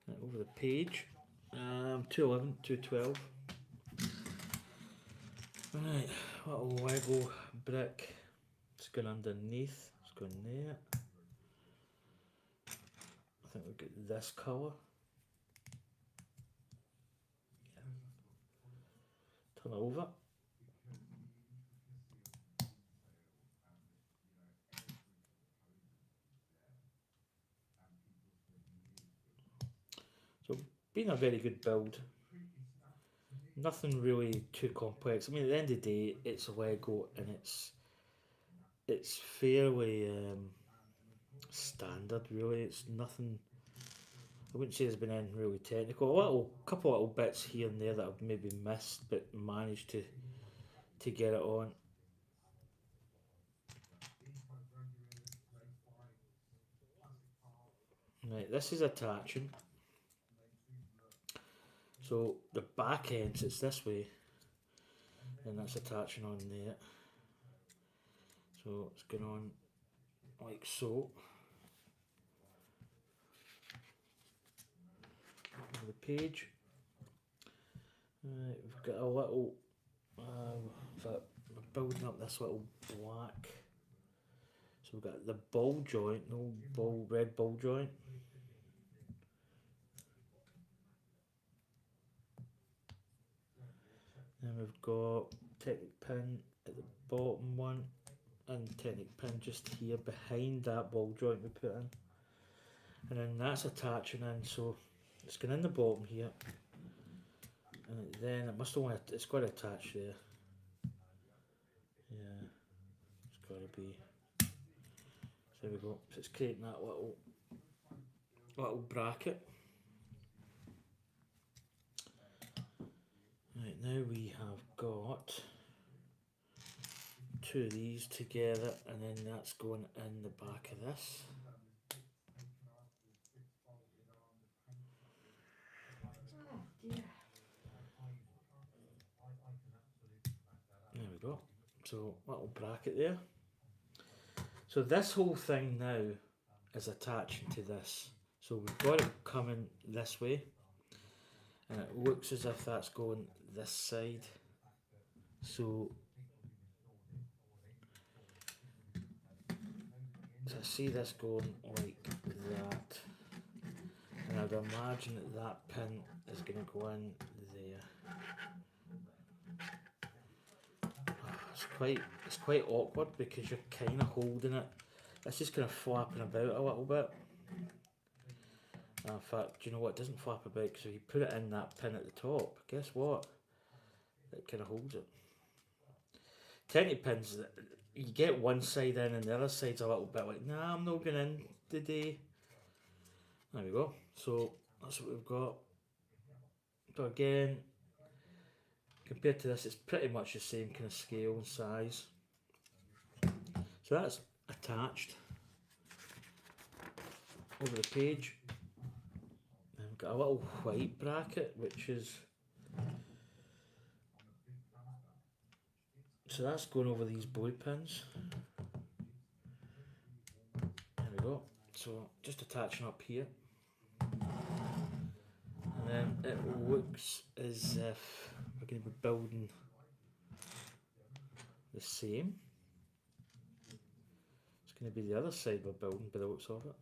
Speaker 1: Right, over the page. 211, 212. Right, little Lego brick. It's going underneath. It's going there. I think we've got this colour. Yeah. Turn it over. So, been a very good build. Nothing really too complex. I mean, at the end of the day, it's Lego and it's fairly standard, really. It's nothing. I wouldn't say there's been anything really technical. A couple of little bits here and there that I've maybe missed, but managed to get it on. Right, this is attaching. So the back end sits this way, and that's attaching on there. So it's going on like so. Over the page. Right, we've got a little. We're building up this little black. So we've got the ball joint, red ball joint. Then we've got Technic pin at the bottom one, and Technic pin just here behind that ball joint we put in. And then that's attaching in, so it's going in the bottom here. And then it's got to attach there. Yeah, it's got to be. So there we go. So it's creating that little bracket. Right, now we have got two of these together, and then that's going in the back of this.
Speaker 2: Oh dear.
Speaker 1: There we go. So little bracket there. So this whole thing now is attaching to this. So we've got it coming this way, and it looks as if that's going this side. So I see this going like that, and I'd imagine that pin is going to go in there. It's quite awkward because you're kind of holding it. It's just kind of flapping about a little bit. In fact, do you know what? It doesn't flap about, because if you put it in that pin at the top, guess what? It kind of holds it. Technic pins, you get one side in and the other side's a little bit like, nah, I'm not going in today. There we go. So that's what we've got. But again, compared to this, it's pretty much the same kind of scale and size. So that's attached over the page. And we've got a little white bracket, which is... So that's going over these blue pins. There we go. So just attaching up here. And then it looks as if we're going to be building the same. It's going to be the other side we're building by the looks of it.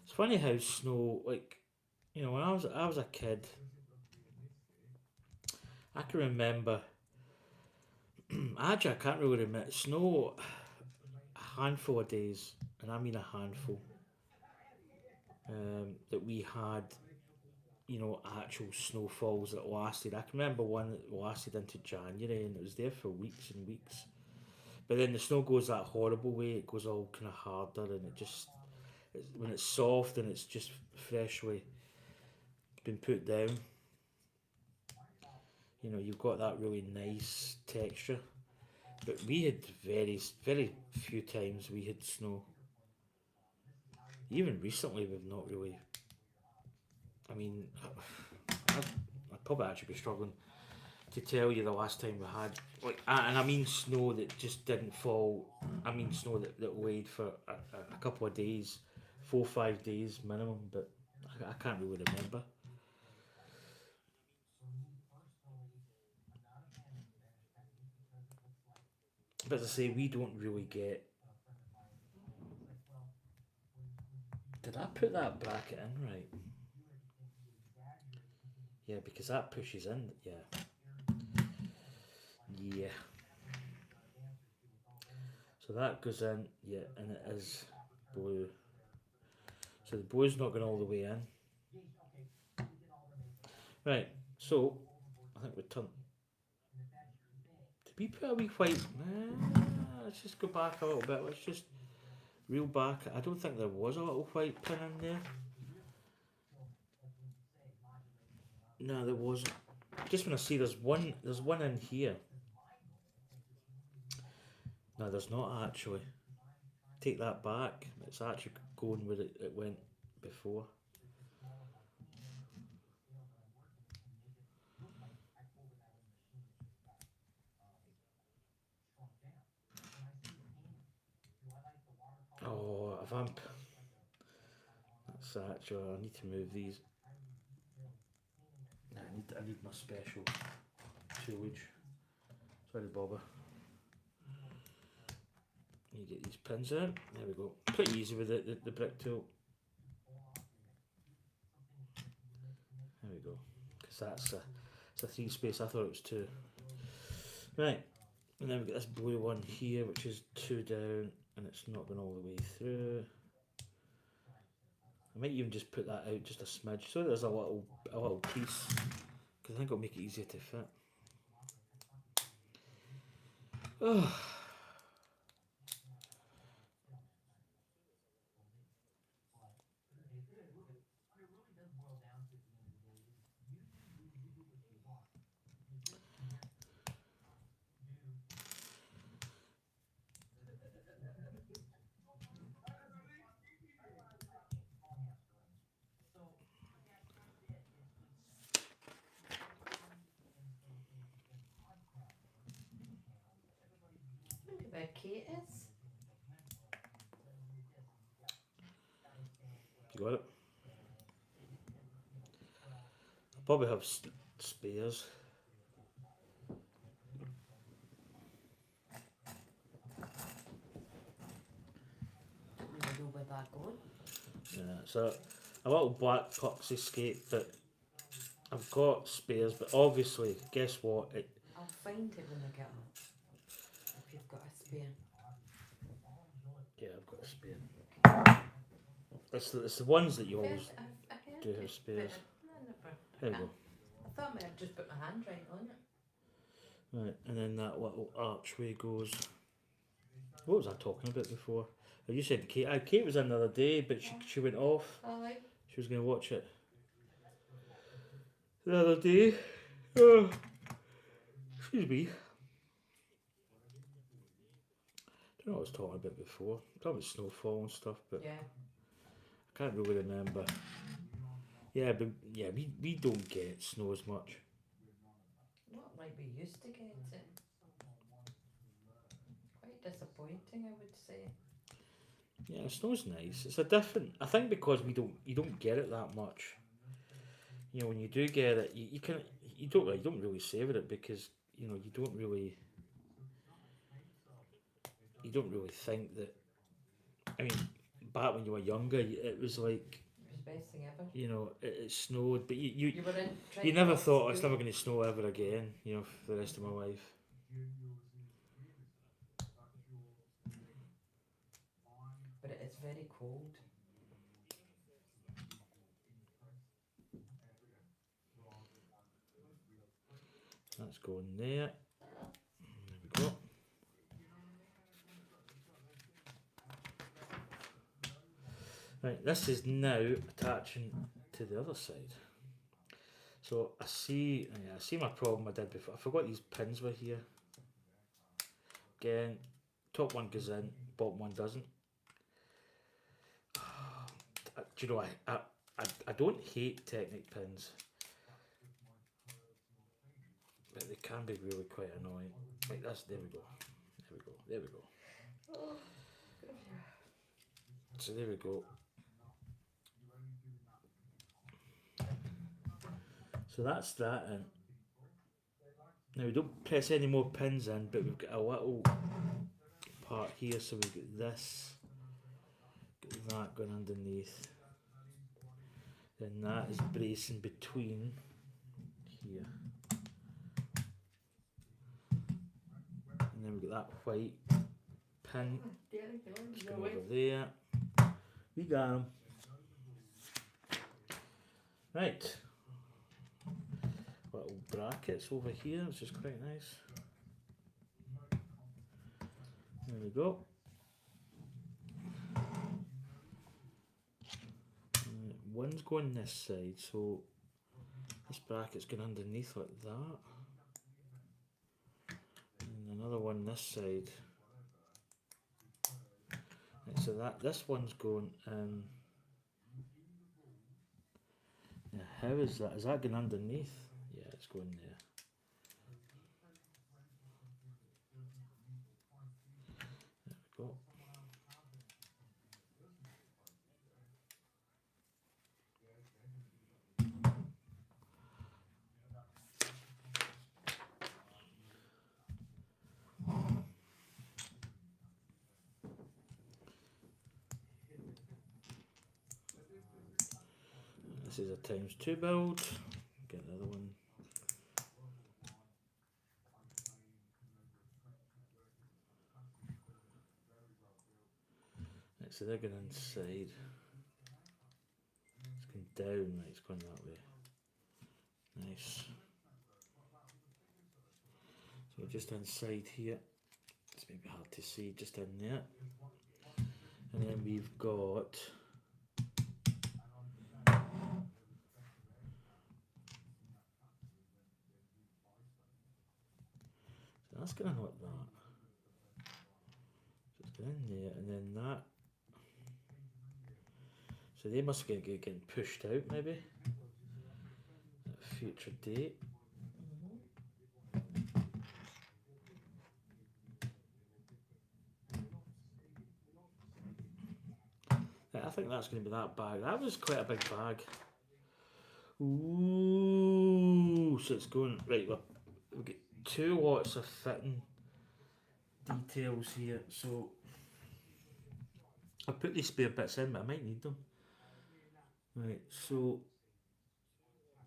Speaker 1: It's funny how snow, like, when I was a kid, I can remember. Actually, I can't really remember snow. A handful of days, and I mean a handful, that we had. Actual snowfalls that lasted. I can remember one that lasted into January, and it was there for weeks and weeks. But then the snow goes that horrible way. It goes all kind of harder, and when it's soft and it's just freshly been put down, you've got that really nice texture. But we had very, very few times we had snow. Even recently, we've not really. I mean, I'd probably actually be struggling to tell you the last time we had, and I mean snow that just didn't fall. I mean snow that laid for a couple of days, 4 or 5 days minimum, but I can't really remember. But as I say, we don't really get. Did I put that bracket in right? Yeah, because that pushes in. Yeah. Yeah. So that goes in. Yeah, and it is blue. So the blue's not going all the way in. Right. So I think we turn. Did we put a wee white? Let's just go back a little bit. Let's just reel back. I don't think there was a little white pin in there. No, there wasn't. Just when I see there's one in here. No, there's not actually. Take that back. It's actually going where it went before. Oh, a vamp. That's actually. I need to move these. I need my special toolage. Sorry, bobber. You get these pins out. There we go. Pretty easy with the brick tool. There we go. Because it's a 3 space. I thought it was 2. Right. And then we get this blue one here, which is 2 down, and it's not going all the way through. I might even just put that out just a smidge, so there's a little piece, because I think it'll make it easier to fit. Oh.
Speaker 2: Maybe where Kate is.
Speaker 1: You got it? I'll probably have spares.
Speaker 2: Don't really know where that going.
Speaker 1: Yeah, so a little black puxy skate that I've got spares, but obviously, guess what?
Speaker 2: I'll find it when I get home. If you've got a spare.
Speaker 1: Yeah, I've got a spare. It's the ones that you always
Speaker 2: I
Speaker 1: do have spares. There we go.
Speaker 2: I thought I might have just put my handwriting on it.
Speaker 1: Right, and then that little archway goes. What was I talking about before? Oh, you said Kate. Kate was in the other day, but she went off.
Speaker 2: Aye.
Speaker 1: She was going to watch it the other day. Oh, excuse me. I don't know what I was talking about before. Probably snowfall and stuff, but
Speaker 2: Yeah.
Speaker 1: I can't really remember. Yeah, but yeah, we don't get snow as much.
Speaker 2: Not like we used to get it. Quite disappointing, I would say.
Speaker 1: Yeah, snow's nice. It's a different. I think because you don't get it that much. When you do get it, you don't really savour it because you know, you don't really think that. I mean, back when you were younger, it was like,
Speaker 2: It was the best thing ever.
Speaker 1: you know, it snowed, but
Speaker 2: You were in trying
Speaker 1: you
Speaker 2: to
Speaker 1: never
Speaker 2: go to
Speaker 1: thought it's
Speaker 2: school.
Speaker 1: never going to snow ever again. You know, for the rest of my life.
Speaker 2: But it is very cold.
Speaker 1: That's going there. There we go. Right, this is now attaching to the other side. So I see my problem I did before. I forgot these pins were here. Again, top one goes in, bottom one doesn't. Do you know, I don't hate Technic pins, but they can be really quite annoying. Like this, there we go.
Speaker 2: Oh,
Speaker 1: So there we go. So that's that in. Now we don't press any more pins in, but we've got a little part here, so we've got this, got that going underneath. Then that is bracing between here. And then we've got that white pin just going over there. We got them. Right. Little brackets over here, which is quite nice. There we go. One's going this side, so this bracket's going underneath like that. And another one this side. Right, so this one's going in. Now how is that? Is that going underneath? Yeah, it's going there. There we go. This is a ×2 build. Get the other one. Right, so they're going inside. It's going down, right, it's going that way. Nice. So just inside here. It's maybe hard to see, just in there. And then we've got so that's going to look that. So it's going in there, and then that. So they must get getting pushed out maybe. At a future date. I think that's going to be that bag. That was quite a big bag. Ooh, so it's going right. We've got 2 lots of fitting details here. So I put these spare bits in, but I might need them. Right. So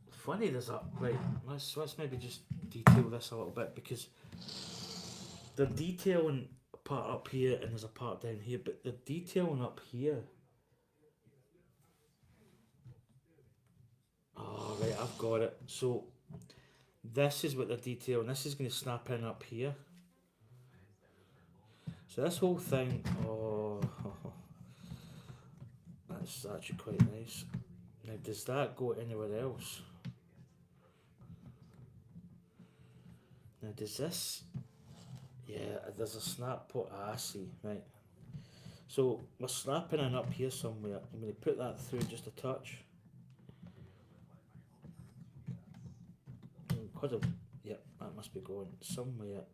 Speaker 1: funny, there's a right. Let's maybe just detail this a little bit because they're detailing a part up here and there's a part down here, but the detailing up here. Oh, right, I've got it. So this is what the detail, and this is going to snap in up here. So this whole thing, oh, that's actually quite nice. Now, does that go anywhere else? Now, does this? Yeah, there's a snap put. I see, right. So we're snapping in up here somewhere. I'm going to put that through just a touch. Because of, yep, that must be going somewhere.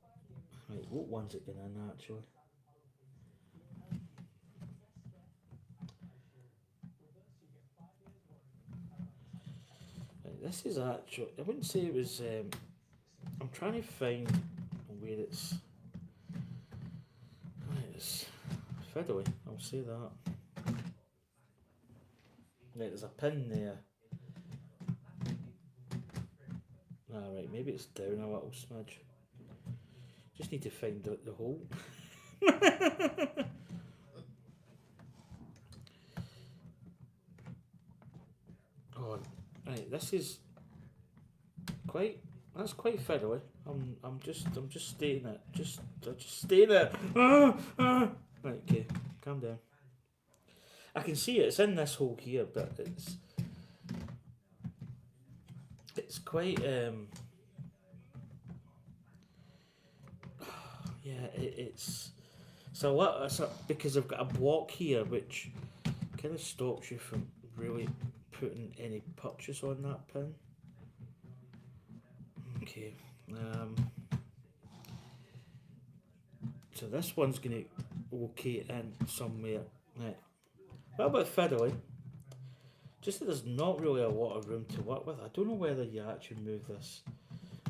Speaker 1: Right, what one's it going in actually? Right, this is actually, I wouldn't say it was I'm trying to find where it's. Right, it's fiddly. I'll say that. Right, there's a pin there. Right, maybe it's down a little smidge. Just need to find the hole. Oh, right. This is quite. That's quite fiddly. I'm just staying it. I'm just staying it. Right, okay. Calm down. I can see it. It's in this hole here, but it's quite yeah. It's a lot. Because I've got a block here, which kind of stops you from really putting any purchase on that pin. Okay. So this one's going to locate in somewhere. Right. What about fiddly? Just that there's not really a lot of room to work with. I don't know whether you actually move this.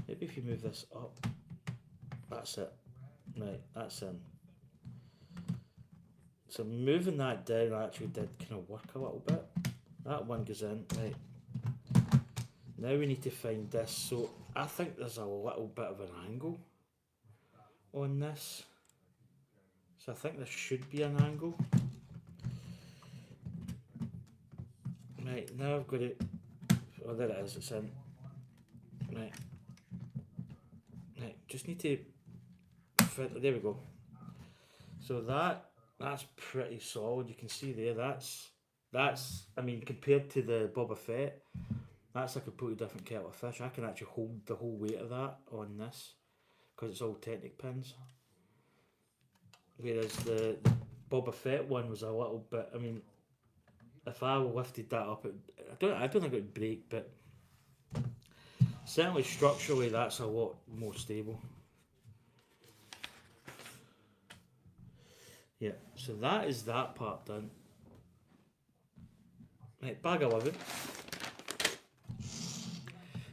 Speaker 1: Maybe if you move this up. That's it. Right, that's in. So moving that down actually did kind of work a little bit. That one goes in. Right. Now we need to find this. So I think there's a little bit of an angle on this. So I think there should be an angle. Right, now I've got it. Oh, there it is, it's in. Right. Right, just need to fit. There we go. So that's pretty solid. You can see there, that's I mean, compared to the Boba Fett, that's a completely different kettle of fish. I can actually hold the whole weight of that on this because it's all Technic pins. Whereas the Boba Fett one was a little bit. I mean, if I lifted that up, I don't think it would break, but certainly structurally, that's a lot more stable. Yeah, so that is that part done. Right, bag of living.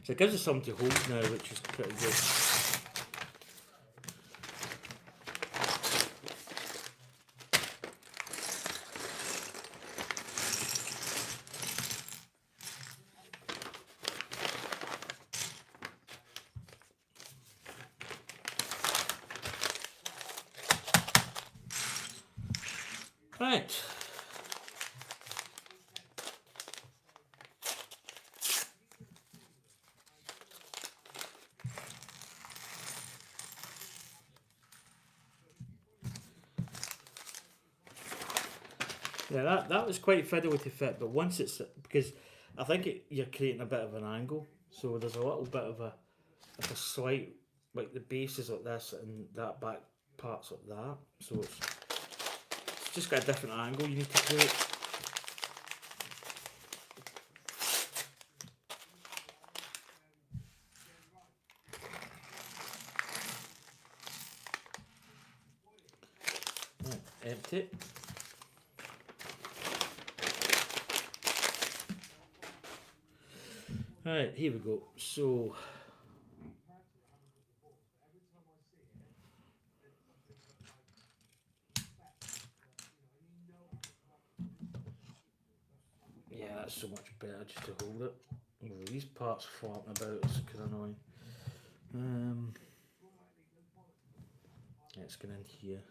Speaker 1: So it gives us something to hold now, which is pretty good. Right. Yeah, that was quite fiddly to fit, but once it's because I think you're creating a bit of an angle, so there's a little bit of like a slight like the base is like this and that back part's like that, so it's just got a different angle you need to create. Right, empty. Right, here we go. So yeah, that's so much better just to hold it. Oh, these parts flopping about is kind of annoying. Let's get in here.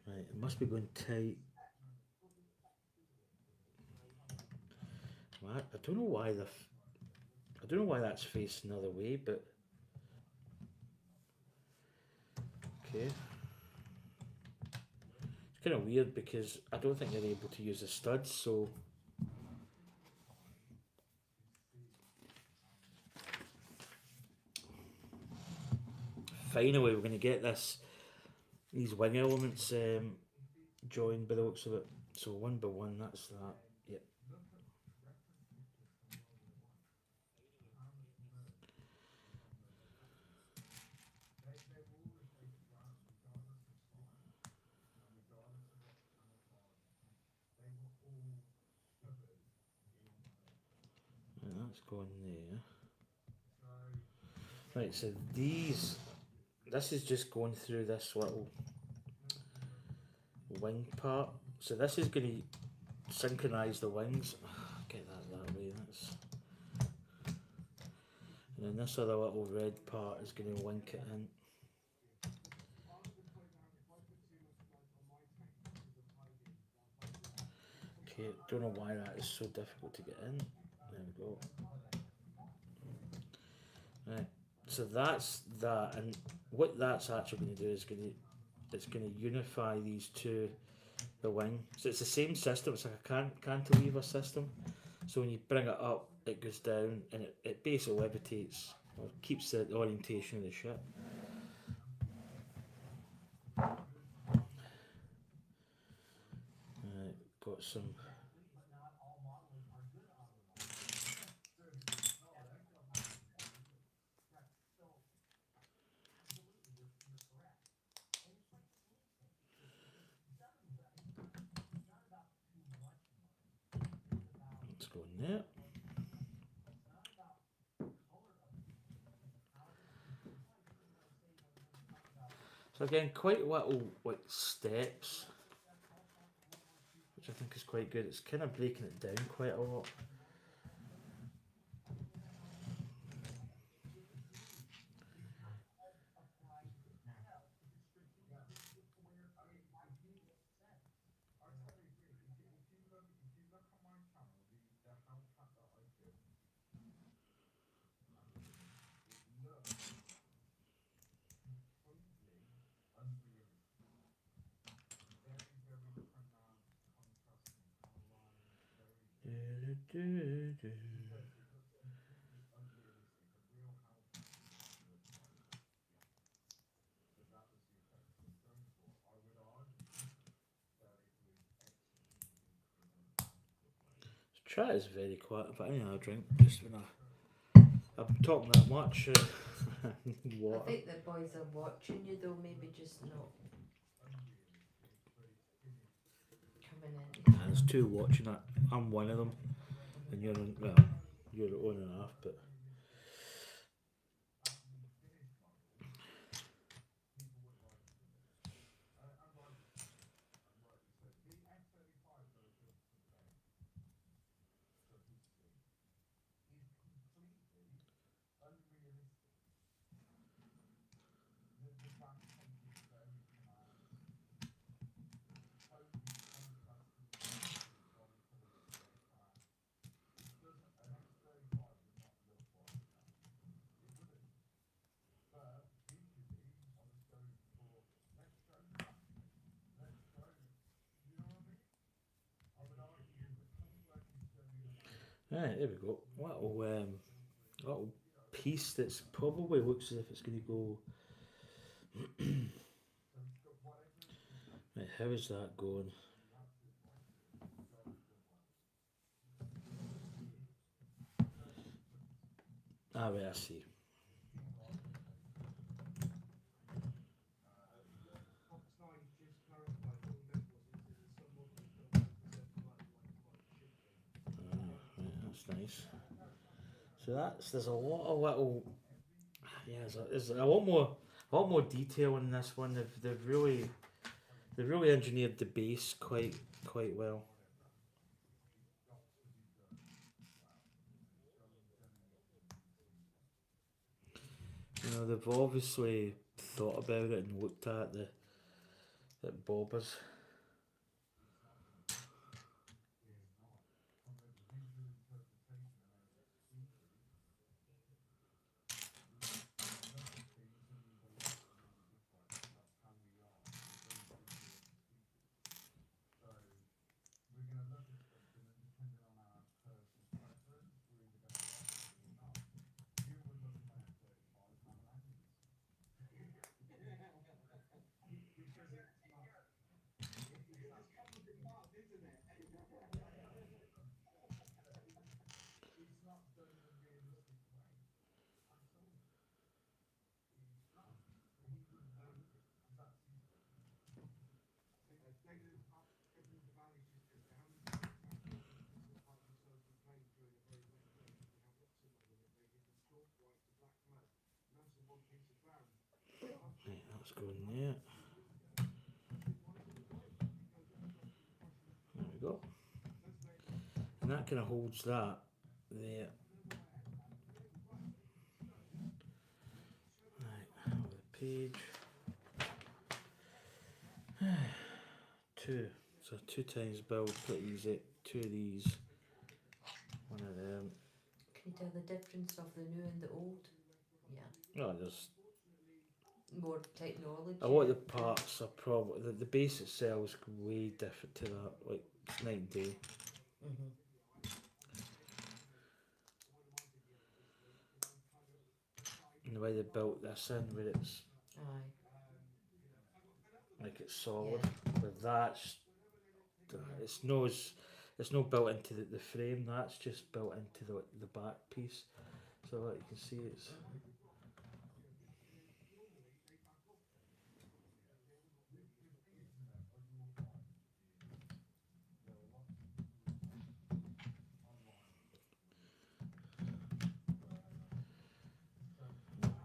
Speaker 1: Right, it must be going tight. I don't know why I don't know why that's facing the other way, but okay. It's kind of weird because I don't think they're able to use the studs, so finally we're going to get these wing elements joined by the looks of it. So one by one, that's that. Yep. Right, that's going there. Right, so this is just going through this little wing part. So this is going to synchronise the wings. Get that way. And then this other little red part is going to link it in. Okay, don't know why that is so difficult to get in. There we go. Right, so that's that, and what that's actually going to do is it's going to unify these two, the wing. So it's the same system. It's like a cantilever system. So when you bring it up, it goes down, and it basically levitates or keeps the orientation of the ship. Right, got some. Let's go in there. So again, quite little like steps, which I think is quite good. It's kind of breaking it down quite a lot. Chat is very quiet, but I need a drink just when I'm talking that much. I need
Speaker 2: I
Speaker 1: water.
Speaker 2: think the boys are watching you though, maybe just not coming in.
Speaker 1: And there's two watching it. I'm one of them, and you're on, well, you're on and off, but right, there we go. Little piece that's probably looks as if it's going to go. Right, how is that going? Ah, right, I see. Right, that's nice. So there's a lot of little, yeah, there's a lot more detail in this one. They've really engineered the base quite well. You know, they've obviously thought about it and looked at the bobbers. go in there. There we go. And that kind of holds that there. Right, over the page. Two. So 2 times build, pretty easy. 2 of these. 1 of them.
Speaker 2: Can you tell the difference of the new and the old? Yeah.
Speaker 1: Oh, there's
Speaker 2: More technology.
Speaker 1: a lot of the parts are probably the base itself is way different to that, like night and day.
Speaker 2: Mm-hmm.
Speaker 1: And the way they built this in, where it's
Speaker 2: Aye.
Speaker 1: like it's solid, but that's it's no built into the frame. That's just built into the back piece. So like you can see, it's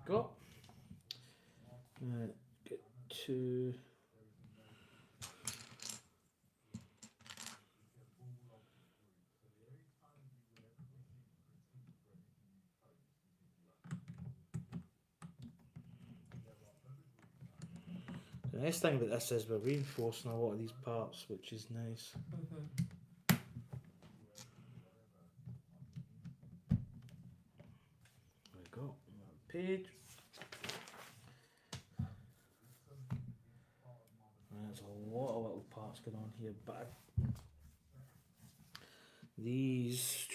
Speaker 1: got get 2. The nice thing about this is we're reinforcing a lot of these parts, which is nice.
Speaker 2: Mm-hmm.
Speaker 1: There we go. Page. And there's a lot of little parts going on here, but these.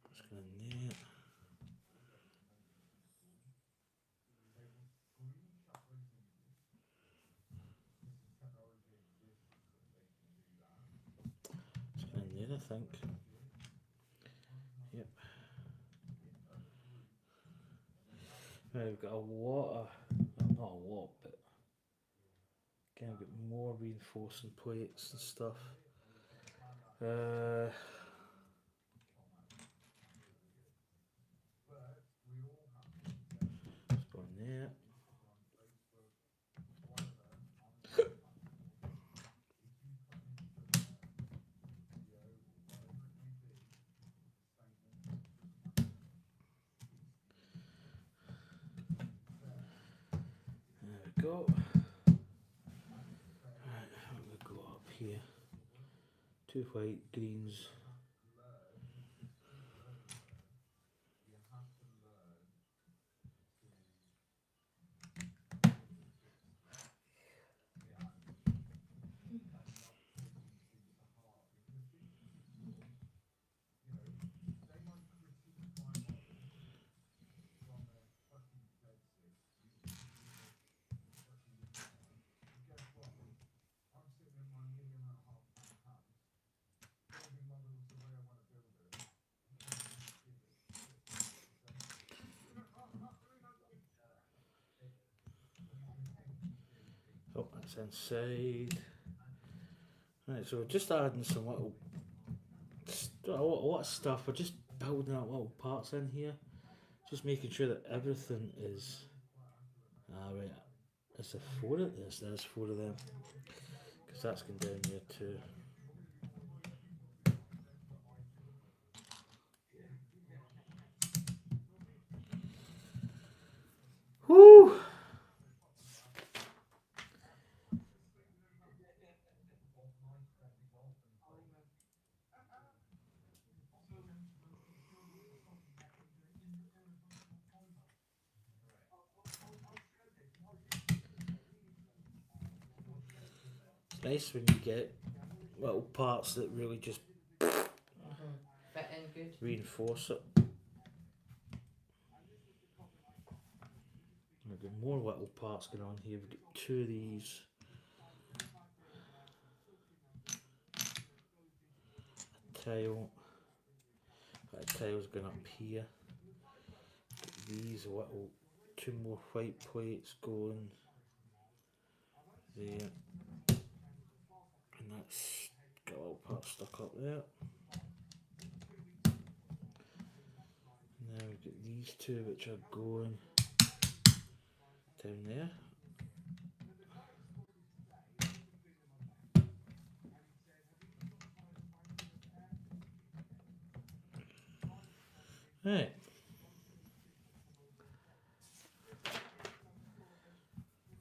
Speaker 1: Let's go in there. Let's go in there, I think. Yep. Right, we've got a lot of, well, not a lot, but again, we've got more reinforcing plates and stuff. Let's go in there. There we go. Right, I'm going to go up here. 2 white, greens. Oh, that's inside. Right, so we're just adding some little, a lot of stuff. We're just building out little parts in here. Just making sure that everything is. Right, is there 4 of this? There's 4 of them. Because that's going down there too. Whoo! It's nice when you get little parts that really just
Speaker 2: Fit in good.
Speaker 1: reinforce it. We've got more little parts going on here. We've got 2 of these. A tile. That tile's going up here. These little 2 more white plates going there. And that's got a little part stuck up there. these two which are going down there. Right.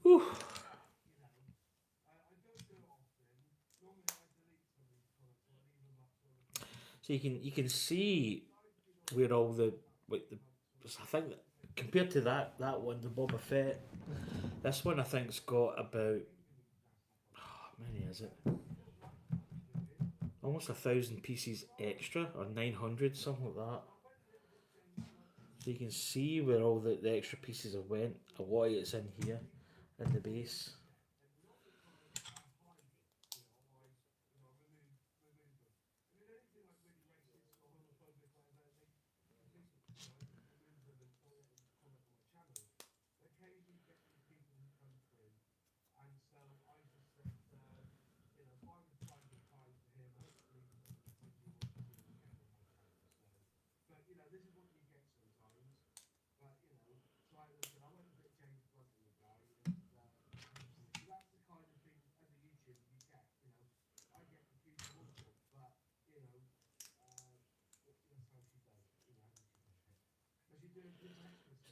Speaker 1: Whew. So you can see where all the like the I think that compared to that one, the Boba Fett, this one I think's got about how many is it? Almost 1,000 pieces extra or 900, something like that. So you can see where all the extra pieces have went, or why it's in here in the base.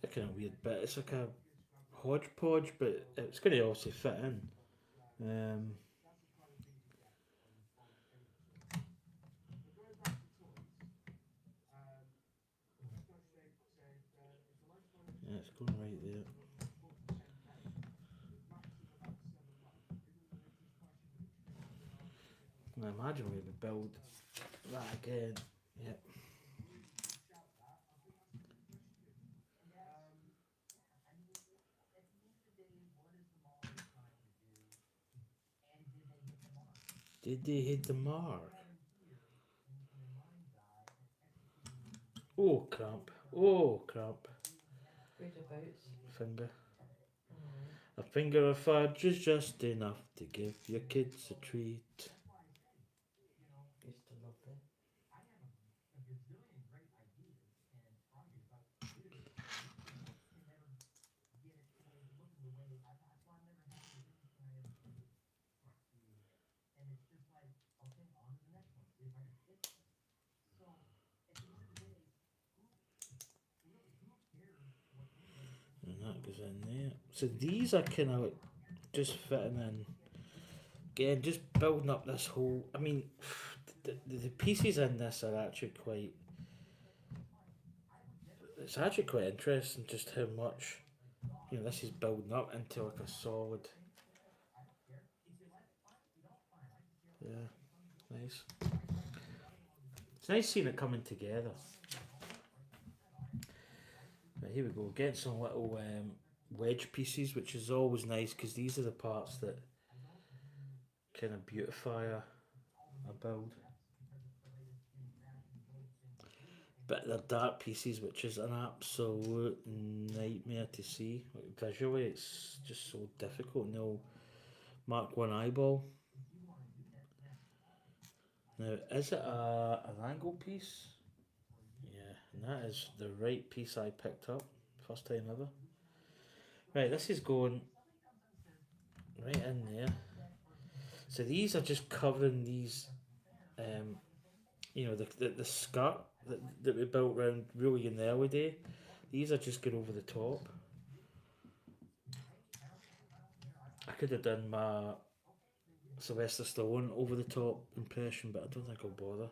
Speaker 1: It's a kind of weird bit. It's like a hodgepodge, but it's going to also fit in. Yeah, it's going right there. I imagine we would build that again. Yep. Did they hit the mark? Oh, cramp. Oh, cramp.
Speaker 2: Whereabouts?
Speaker 1: Finger.
Speaker 2: Alright.
Speaker 1: A finger of fudge is just enough to give your kids a treat.
Speaker 2: Used to love them.
Speaker 1: And that goes in there. So these are kind of like just fitting in. Again, just building up this whole. I mean, the pieces in this are actually quite. It's actually quite interesting just how much, this is building up into like a solid. Yeah, nice. It's nice seeing it coming together. Right, here we go. Getting some little wedge pieces, which is always nice because these are the parts that kind of beautify a build. But they're dark pieces, which is an absolute nightmare to see. Like, visually, it's just so difficult. No Mark 1 eyeball. Now, is it an angle piece? Yeah, and that is the right piece I picked up. First time ever. Right, this is going right in there. So these are just covering these, the skirt that we built around really in the early day. These are just going over the top. I could have done my Sylvester Stallone over the top impression, but I don't think I'll bother.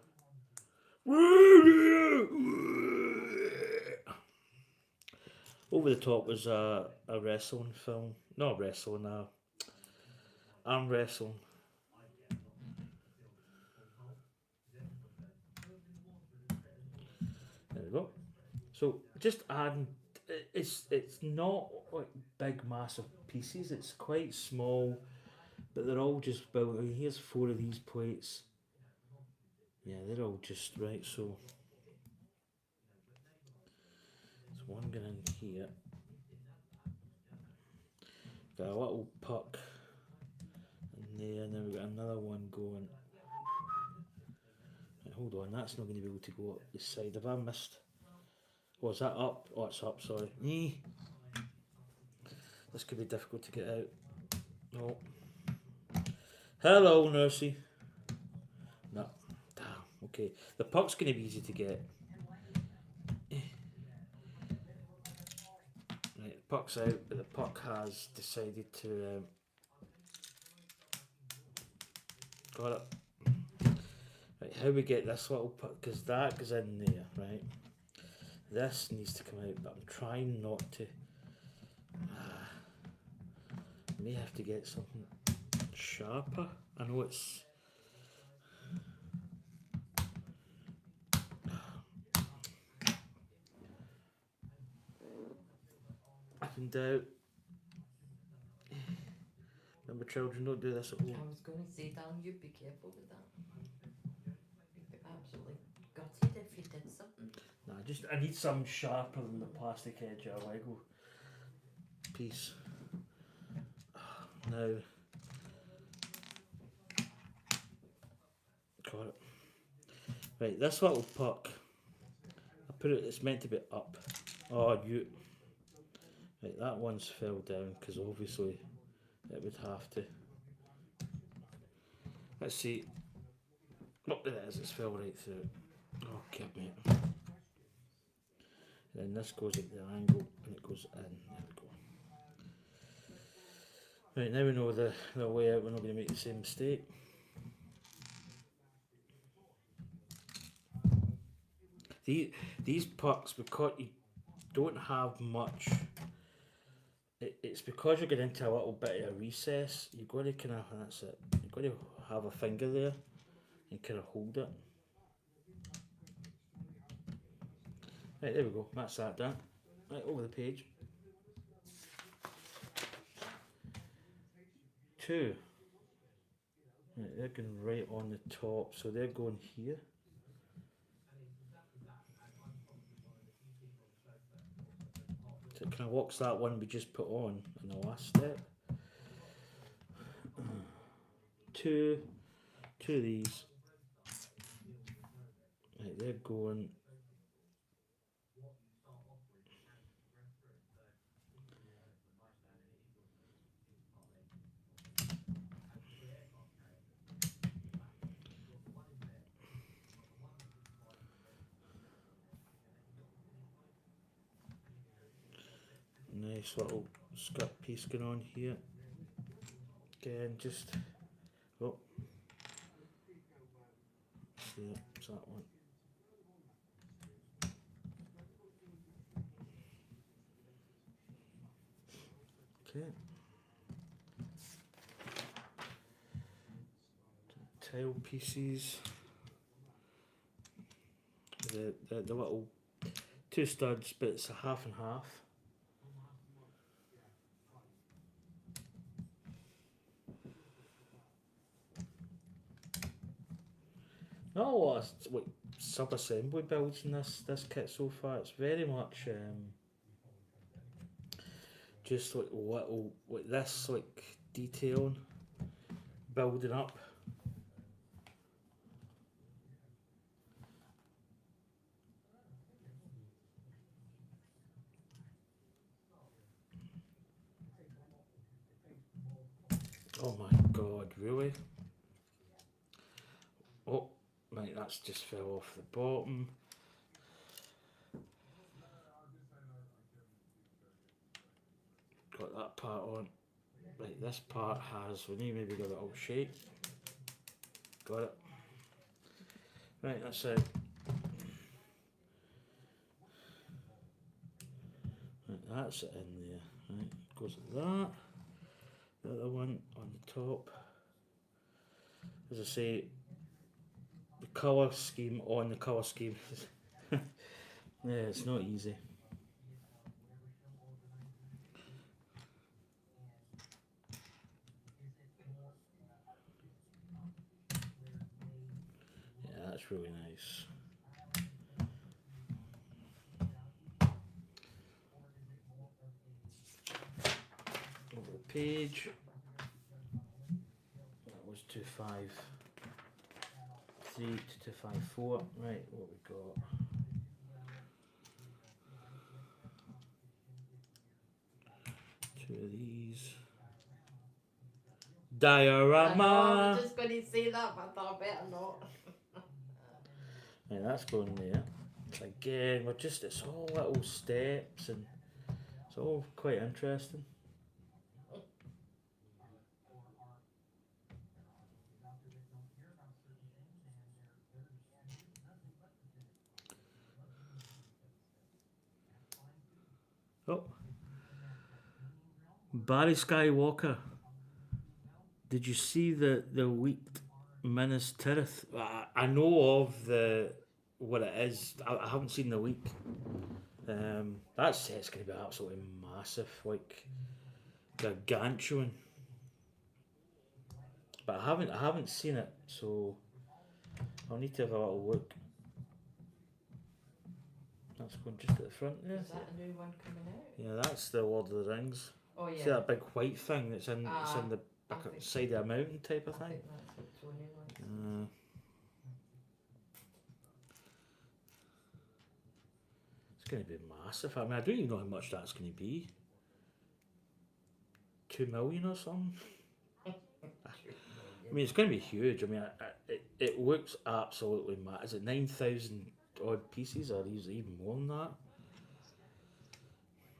Speaker 1: Over the Top was a wrestling film, not wrestling, arm wrestling. There we go. So just adding, it's not like big massive pieces. It's quite small, but they're all just built. I mean, here's 4 of these plates. Yeah, they're all just right. So there's one going in here. Got a little puck in there, and then we got another one going. Right, hold on, that's not going to be able to go up this side. Have I missed? Was that up? Oh, it's up, sorry. This could be difficult to get out. No. Hello, Nursey. No. Damn, okay. The puck's going to be easy to get. Right, the puck's out, but the puck has decided to... got it. Right, how we get this little puck, because that goes in there, right? This needs to come out, but I'm trying not to. I may have to get something sharper. I know it's... Up and down. Remember, children, don't do this at home.
Speaker 2: I was going to say, Dan, you be careful with that. You'd be absolutely gutted if you did something.
Speaker 1: Nah, I need some sharper than the plastic edge of a Lego piece. Now, got it. Right, this little puck, I put it, it's meant to be up. Oh, you. Right, that one's fell down because obviously it would have to. Let's see. Oh, there it is, it's fell right through. Oh, kept me. And then this goes at the angle and it goes in. There we go. Right, now we know the way out, we're not going to make the same mistake. These pucks, because you don't have much, it's because you're getting into a little bit of a recess, you've got to kind of, that's it, you've got to have a finger there and kind of hold it. Right, there we go, that's that done. Right, over the page. 2. Right, they're going right on the top, so they're going here. So it kind of locks that one we just put on in the last step. 2 of these. Right, they're going. Nice little skirt piece going on here. Again, just oh, see it's that one. Okay. Tile pieces. The little 2 studs, but it's a half and half. Not a lot of sub-assembly builds in this kit so far. It's very much just like little, like this, like detailing, building up. Oh my god, really? Oh, right, that's just fell off the bottom. Got that part on. Right, this part has, we need maybe give it a little shake. Got it. Right, that's it. Right, that's it in there. Right, goes like that. The other one on the top. As I say, the colour scheme on the colour scheme. Yeah, it's not easy. Yeah, that's really nice. Over the page. That was 253 to 254. Right, what we got? of these.
Speaker 2: I know, I
Speaker 1: Diorama.
Speaker 2: was just going to say that, but I thought I better not.
Speaker 1: Yeah, that's going there. Again, it's all little steps and it's all quite interesting. Oh, Barry Skywalker. Did you see the leaked Minas Tirith? I know of the what it is. I haven't seen the leak. That set's going to be absolutely massive, like gargantuan. But I haven't seen it, so I'll need to have a little look. That's going just at the front there.
Speaker 2: Is that a new one coming out?
Speaker 1: Yeah, that's the Lord of the Rings.
Speaker 2: Oh, yeah.
Speaker 1: See that big white thing that's in the
Speaker 2: I
Speaker 1: back
Speaker 2: think-
Speaker 1: side of a mountain type of
Speaker 2: I
Speaker 1: thing.
Speaker 2: think that's what Tony likes.
Speaker 1: It's going to be massive. I mean, I don't even know how much that's going to be. 2 million or something. I mean, it's going to be huge. I mean, it looks absolutely mad. Is it 9,000 odd pieces, or is it even more than that?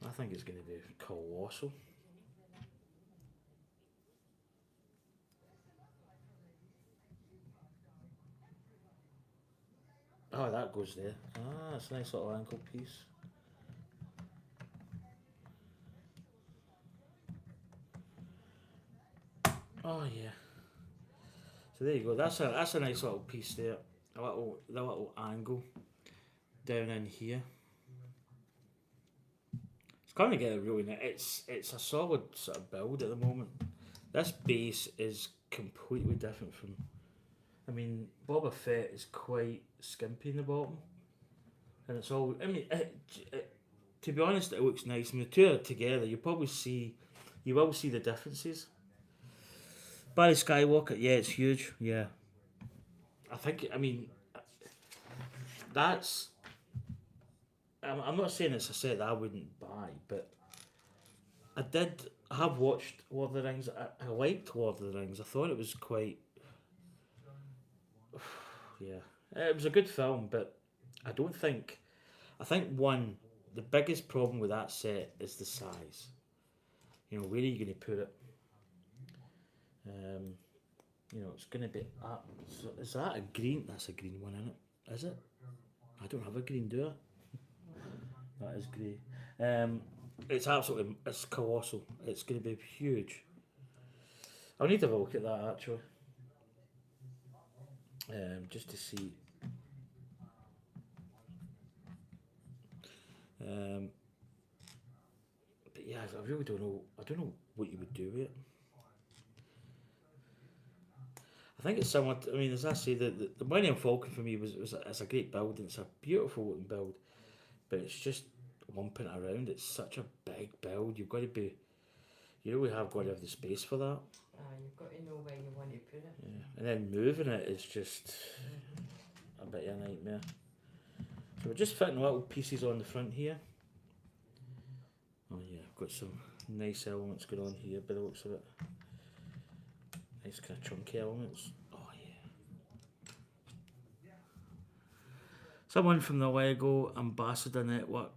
Speaker 1: I think it's going to be colossal. Oh, that goes there. Ah, it's a nice little ankle piece. Oh yeah. So there you go. That's a nice little piece there. The little angle down in here. It's going to get a really nice. It's a solid sort of build at the moment. This base is completely different from. I mean, Boba Fett is quite skimpy in the bottom, and it's all. I mean, to be honest, it looks nice. I mean, the two are together. You will see the differences. Barry Skywalker, yeah, it's huge. Yeah, I think. I mean, that's. I'm not saying it's a set that I wouldn't buy, but I have watched Lord of the Rings. I liked Lord of the Rings. I thought it was quite. Yeah, it was a good film, but I don't think. I think the biggest problem with that set is the size. You know, where are you going to put it? It's going to be up. So is that a green? That's a green one, isn't it? Is it? I don't have a green, do I? That is grey. It's colossal. It's going to be huge. I'll need to have a look at that actually. Just to see. But yeah, I really don't know. I don't know what you would do with it. I think it's somewhat. I mean, as I say, the Millennium Falcon for me it's a great build and it's a beautiful looking build, but it's just lumping it around. It's such a big build. You really have got to have the space for that.
Speaker 2: You've got to know where you want to put it.
Speaker 1: Yeah, and then moving it is just a bit of a nightmare. So we're just fitting little pieces on the front here. Oh yeah, I've got some nice elements going on here by the looks of it. Nice kind of chunky elements. Oh yeah. Someone from the Lego Ambassador Network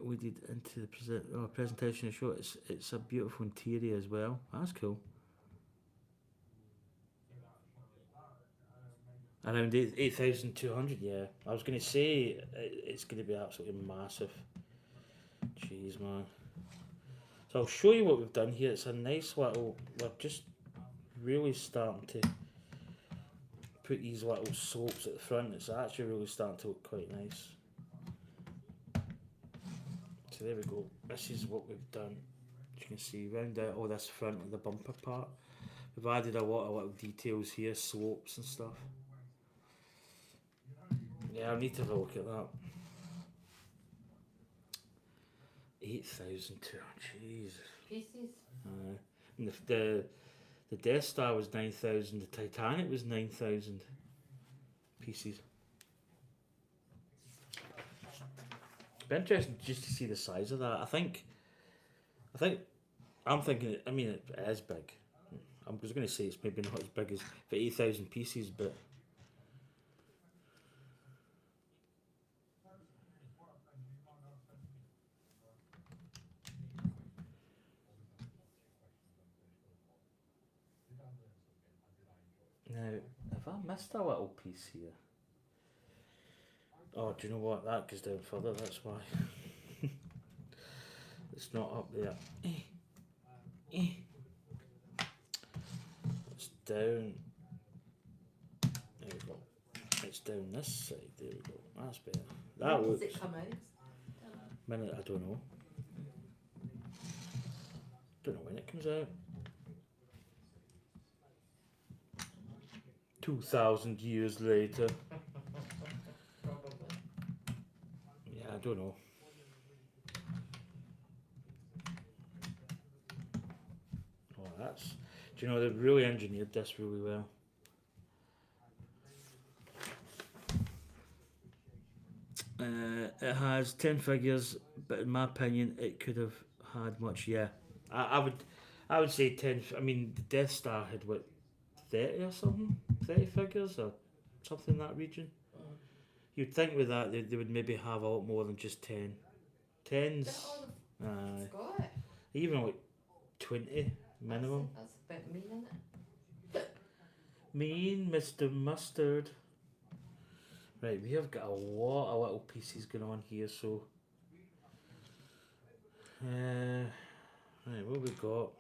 Speaker 1: we did into the presentation of the show. It's a beautiful interior as well. That's cool. Around 8,200, yeah. I was going to say it's going to be absolutely massive. Jeez, man. So I'll show you what we've done here. It's a nice little. We're just really starting to put these little slopes at the front. It's actually really starting to look quite nice. So there we go. This is what we've done. As you can see, round out all this front of the bumper part. We've added a lot of little details here, slopes and stuff. Yeah, I need to have a look at that. 8,200, jeez.
Speaker 2: Pieces?
Speaker 1: And the Death Star was 9,000, the Titanic was 9,000 pieces. It'd be interesting just to see the size of that. I think I'm thinking. I mean, it is big. I was going to say it's maybe not as big as the 8,000 pieces, but now have I missed a little piece here? Oh, do you know what? That goes down further. That's why it's not up there. It's down. There we go. It's down this side. There we go. That's better. That
Speaker 2: When
Speaker 1: looks.
Speaker 2: does it come out?
Speaker 1: Minute, I don't know. Don't know when it comes out. 2,000 years later.
Speaker 2: Probably.
Speaker 1: Yeah, I don't know. Oh, that's. Do you know they've really engineered this really well? It has 10 figures, but in my opinion, it could have had much. Yeah, I would say 10. I mean, the Death Star had what 30 or something, 30 figures or something in that region.
Speaker 2: Mm.
Speaker 1: You'd think with that they would maybe have a lot more than just 10.
Speaker 2: Is that
Speaker 1: Tens,
Speaker 2: all it's got?
Speaker 1: even like 20 minimum.
Speaker 2: That's a bit mean, isn't it?
Speaker 1: Mean Mr. Mustard. Right, we have got a lot of little pieces going on here, so. Right, what have we got?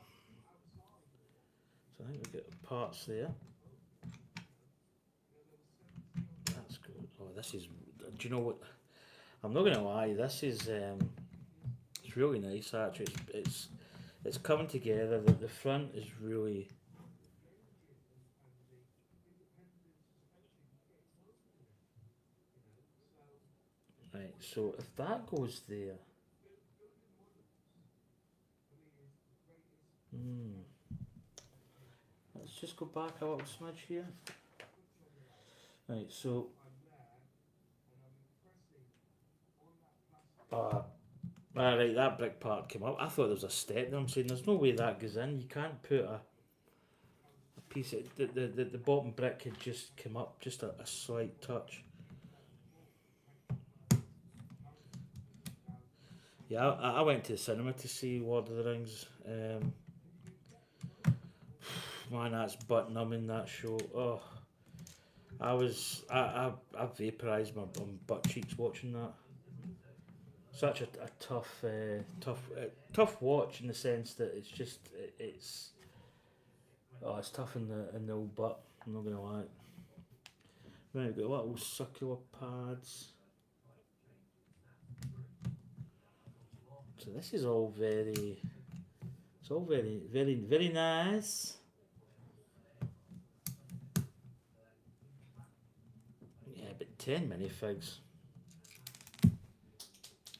Speaker 1: So I think we've got parts there. That's good. Oh, this is. Do you know what? I'm not gonna lie. This is. It's really nice actually. It's coming together. The front is really. Right, so if that goes there. Let's just go back a little smidge here. Right, so. Right, that brick part came up. I thought there was a step there. I'm saying there's no way that goes in. You can't put a piece of. The bottom brick had just come up, just a slight touch. Yeah, I went to the cinema to see Lord of the Rings. Man, that's butt numbing, that show. Oh, I vaporised my butt cheeks watching that. Such a tough watch in the sense that it's just it's tough in the old butt. I'm not gonna lie. Right, we've got little circular pads. So this is all very. It's all very nice. Yeah, but 10 minifigs.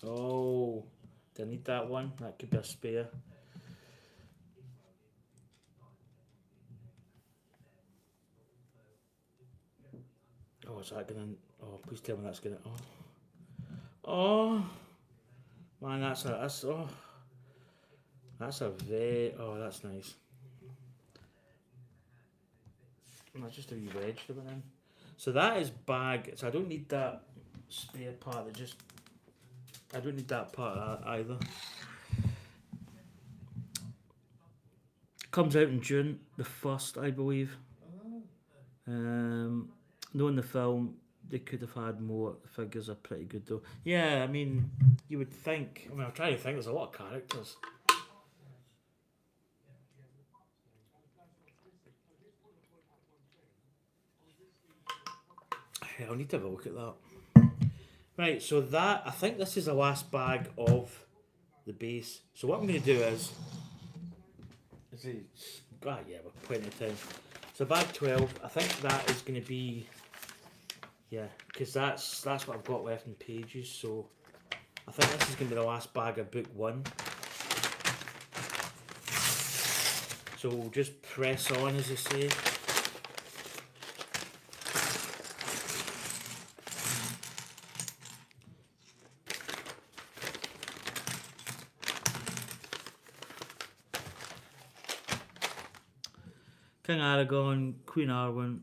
Speaker 1: Oh, do I need that one? That could be a spare. Oh, is that gonna? Oh, please tell me that's gonna. Oh, man, that's a very. Oh, that's nice. That's just a wee wedge that went in. So that is bag. So I don't need that spare part. I don't need that part either. Comes out in June the 1st, I believe. Knowing the film, they could have had more. The figures are pretty good though. Yeah, I mean, you would think. I mean, I'm trying to think. There's a lot of characters. Yeah, I'll need to have a look at that. Right, so that I think this is the last bag of the base. So what I'm going to do is yeah, we're plenty of time. So bag 12, I think that is going to be, yeah, because that's what I've got left in pages. So I think this is going to be the last bag of book 1. So we'll just press on, as I say. King Aragorn, Queen Arwen,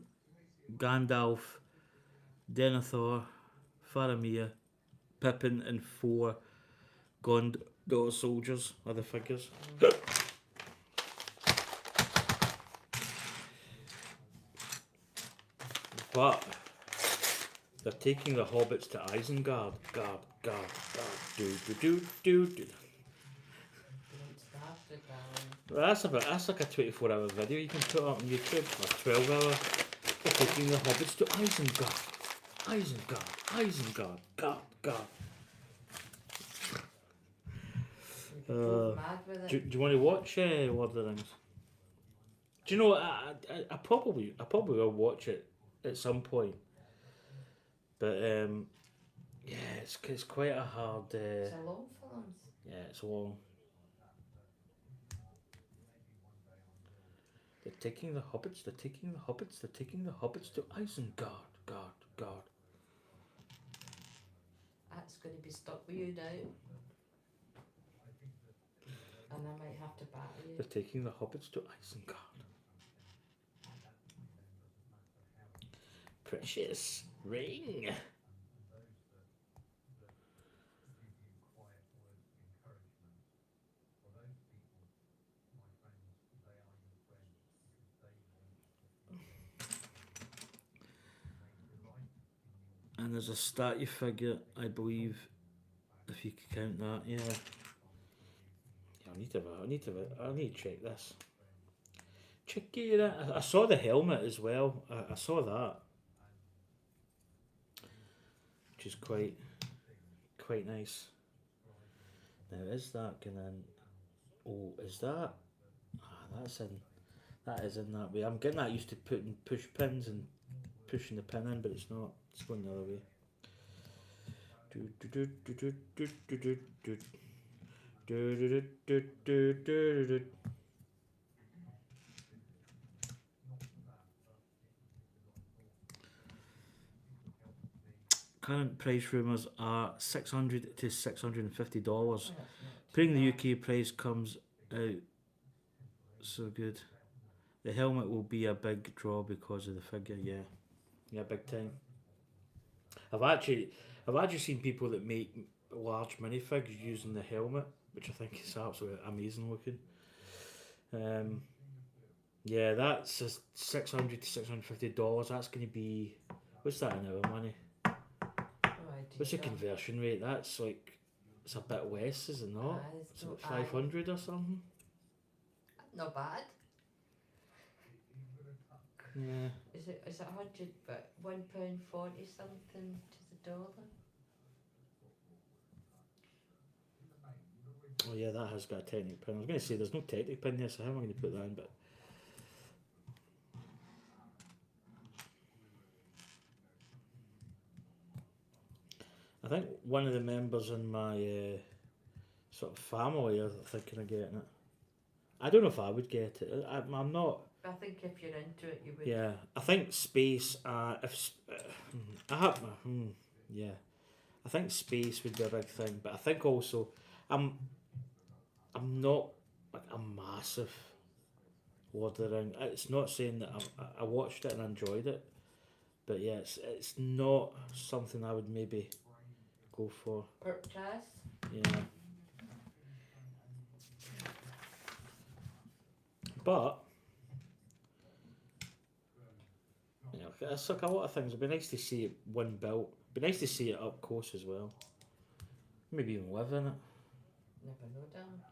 Speaker 1: Gandalf, Denethor, Faramir, Pippin, and 4 Gondor soldiers are the figures. But they're taking the hobbits to Isengard. Guard. Do. That's like a 24-hour video you can put up on YouTube, or 12-hour. They're taking the hobbits to Isengard. God.
Speaker 2: Mad with it.
Speaker 1: Do you want to watch Lord of the Rings? Do you know what? I probably will watch it at some point. But yeah, it's quite a hard.
Speaker 2: It's a long film.
Speaker 1: Yeah, it's long. They're taking the hobbits to Isengard. God.
Speaker 2: That's going to be stuck with you now. And I might have to battle you.
Speaker 1: They're taking the hobbits to Isengard. Precious ring. And there's a statue figure, I believe, if you can count that, yeah. I need to check this. Check it out. I saw the helmet as well. I saw that, which is quite nice. Now is that going in? Oh, is that? That is in that way. I'm getting that used to putting push pins and pushing the pin in, but it's not. It's going the other way. Current price rumours are $600 to $650. Putting the UK price comes out so good. The helmet will be a big draw because of the figure, yeah, big time. I've actually seen people that make large minifigs using the helmet, which I think is absolutely amazing looking. Yeah, that's $600 to $650. That's going to be, what's that in our money? What's the conversion rate? That's like, it's a bit less, is it not? It's like 500 or something.
Speaker 2: Not bad.
Speaker 1: Yeah.
Speaker 2: Is it 100 but £1.40 something to the dollar?
Speaker 1: Oh yeah, that has got a technic pin. I was going to say there's no technic pin there, so how am I going to put that in? But I think one of the members in my sort of family are thinking of getting it. I don't know if I would get it. I'm not.
Speaker 2: I think if you're into it, you would.
Speaker 1: Yeah, I think space. I think space would be a big thing, but I think also I'm not like a massive Lord of the Ring. It's not saying that I watched it and enjoyed it, but yeah, it's not something I would maybe go for.
Speaker 2: Purchase.
Speaker 1: Yeah. But you know, it's like a lot of things. It'd be nice to see it one built. It'd be nice to see it up close as well. Maybe even live in it.
Speaker 2: Never know, Dan.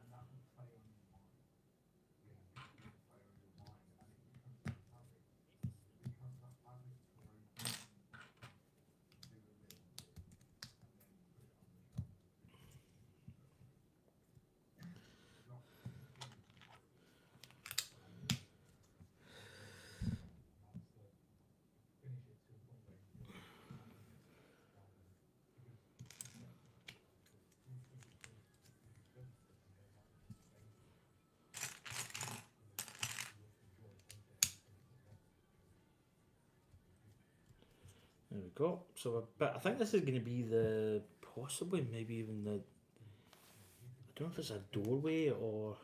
Speaker 1: There we go. So, but I think this is going to be the possibly maybe even the. I don't know if it's a doorway or.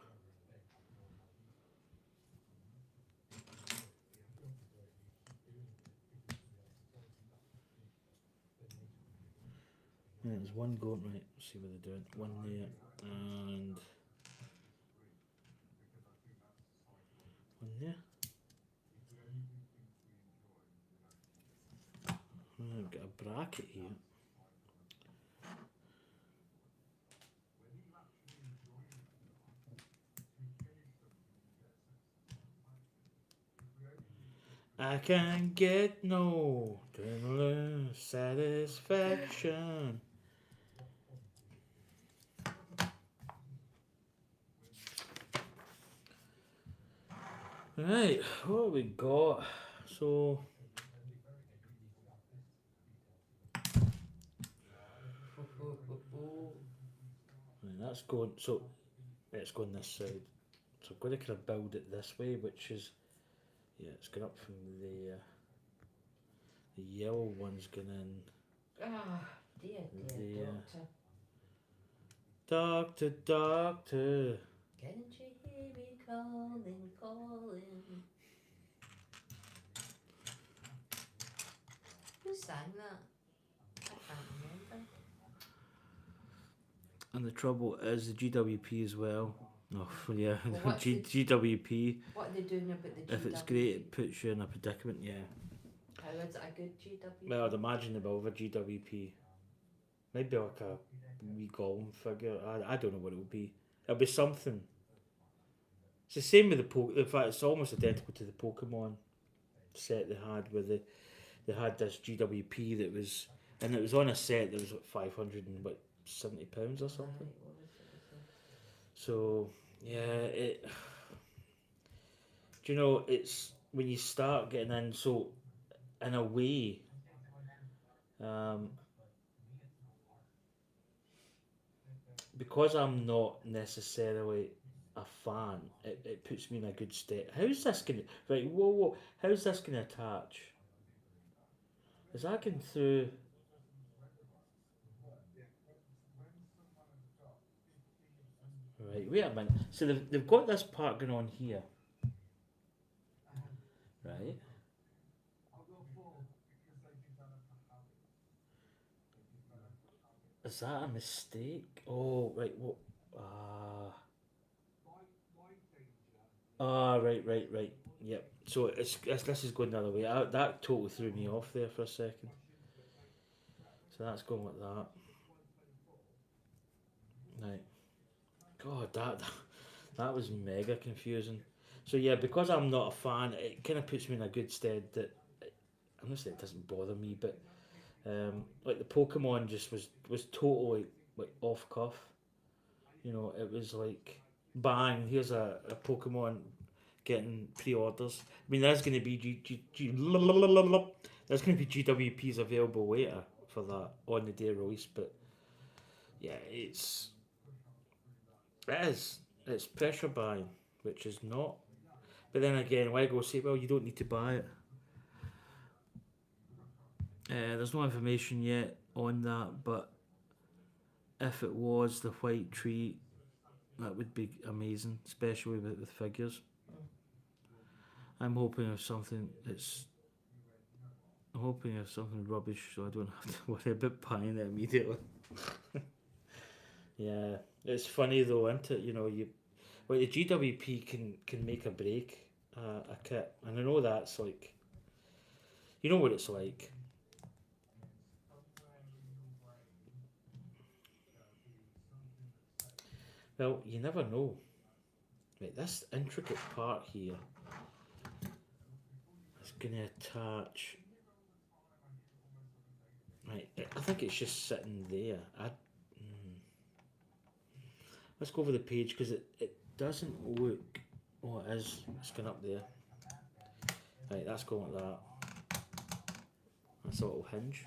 Speaker 1: Right, there's one going right. Let's see what they're doing. One there and one there. I've got a bracket here. I can't get no satisfaction. Right, what have we got? So right, that's going. So it's going this side. So I'm going to kind of build it this way, which is it's going up from there. The yellow one's going in.
Speaker 2: Ah, dear,
Speaker 1: There.
Speaker 2: doctor.
Speaker 1: Doctor.
Speaker 2: Can't you hear me calling? Who sang that? I can't remember.
Speaker 1: And the trouble is the GWP as well. Oh, yeah,
Speaker 2: Well, what's
Speaker 1: GWP.
Speaker 2: What are they doing about the GW?
Speaker 1: If it's great, it puts you in a predicament, yeah.
Speaker 2: How is it a good GW?
Speaker 1: Well, I'd imagine about a GWP. Maybe like a wee golem figure. I don't know what it will be. It'll be something. It's the same with the in fact, it's almost identical to the Pokemon set they had where they had this GWP that was, and it was on a set that was like £570 or something.
Speaker 2: Right, what was it?
Speaker 1: So yeah, it. Do you know it's when you start getting in? So in a way, because I'm not necessarily a fan, it puts me in a good state. How's this gonna right? Whoa! How's this gonna attach? Is that going through? Right, wait a minute. So they've got this part going on here, right? Is that a mistake? Oh, right. What? Right. Yep. So this is going the other way. That totally threw me off there for a second. So that's going like that. Right. God, that was mega confusing. So yeah, because I'm not a fan, it kind of puts me in a good stead that I'm not saying it doesn't bother me, but like the Pokemon just was totally like off cuff. You know, it was like bang, here's a Pokemon getting pre-orders. I mean, there's going to be there's going to be GWPs available later for that on the day of release, but yeah, it's pressure buying, which is not. But then again, Lego say, well, you don't need to buy it. There's no information yet on that, but if it was the white tree, that would be amazing, especially with figures. I'm hoping of something that's. I'm hoping of something rubbish, so I don't have to worry about buying it immediately. Yeah, it's funny though, isn't it? You know, the GWP can make a break a kit, and I know that's like, you know what it's like. Well, you never know. Right, this intricate part here is going to attach. Right, I think it's just sitting there. Let's go over the page because it doesn't look. Oh, it is. It's going up there. Right, that's going like that. That's a little hinge.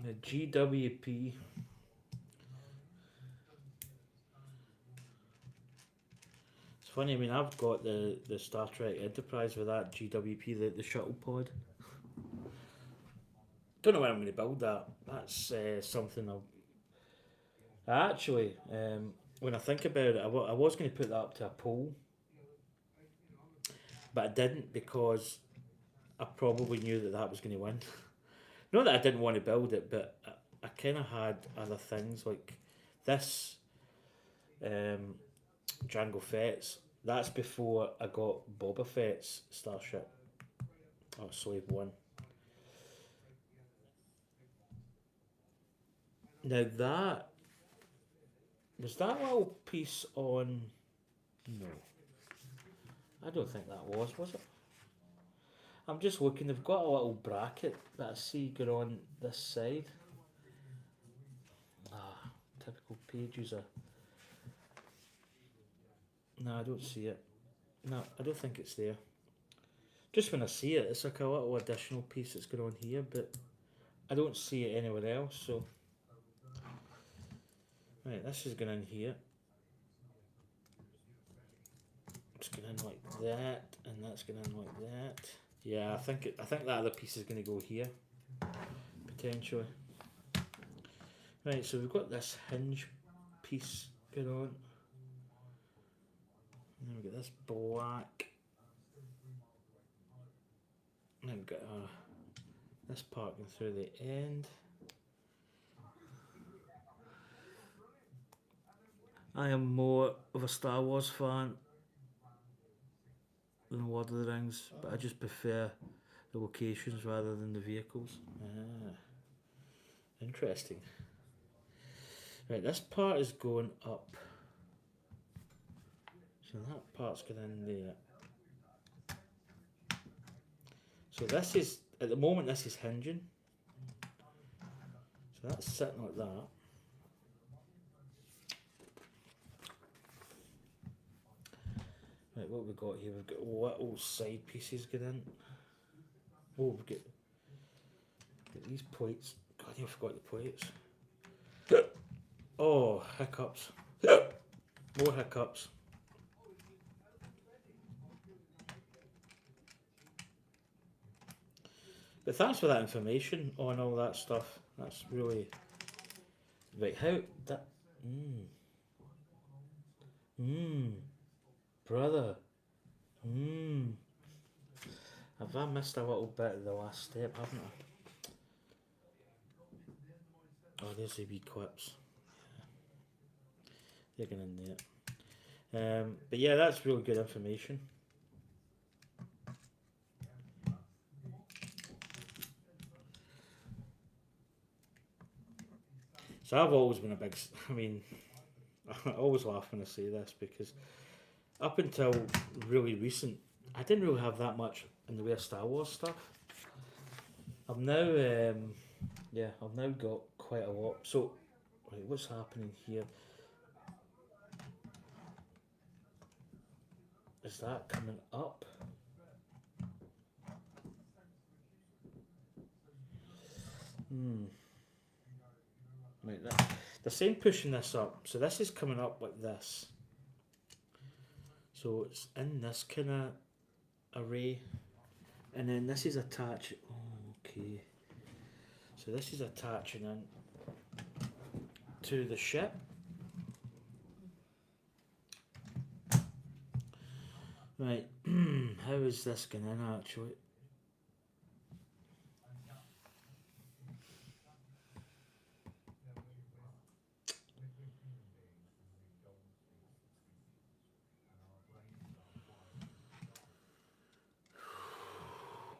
Speaker 1: The GWP. It's funny, I mean, I've got the Star Trek Enterprise with that GWP, the shuttle pod. Don't know when I'm going to build that. That's something actually, when I think about it, I was going to put that up to a poll, but I didn't because I probably knew that that was going to win. Not that I didn't want to build it, but I kind of had other things like this Jango Fett's. That's before I got Boba Fett's starship. Oh, Slave One. Now that was that little piece on. No, I don't think that was it? I'm just looking. They've got a little bracket that I see going on this side. Ah, typical page user. No, I don't see it. No, I don't think it's there. Just when I see it, it's like a little additional piece that's going on here, but I don't see it anywhere else. So, right, this is going in here. It's going in like that, and that's going in like that. Yeah, I think that other piece is going to go here, potentially. Right, so we've got this hinge piece going on. And then we've got this black. And then we've got this part going through the end. I am more of a Star Wars fan than Lord of the Rings, but I just prefer the locations rather than the vehicles. Ah, interesting. Right, this part is going up. So that part's going in there. So this is, at the moment, this is hinging. So that's sitting like that. Right, what have we got here? We've got little side pieces going in. Oh, we've got these plates. God, I forgot the plates. Oh, hiccups. More hiccups. But thanks for that information on all that stuff. That's really... Right, how... that... Brother. Have I missed a little bit of the last step, haven't I? Oh, there's the wee clips. They're going in there. But yeah, that's really good information. So I've always been a big... I mean, I always laugh when I say this because up until really recent, I didn't really have that much in the way of Star Wars stuff. I've now, I've now got quite a lot. So, right, what's happening here? Is that coming up? Right, they're saying pushing this up. So this is coming up like this. So it's in this kind of array. And then this is attached. Oh, okay. So this is attaching in to the ship. Right, how is this going in actually?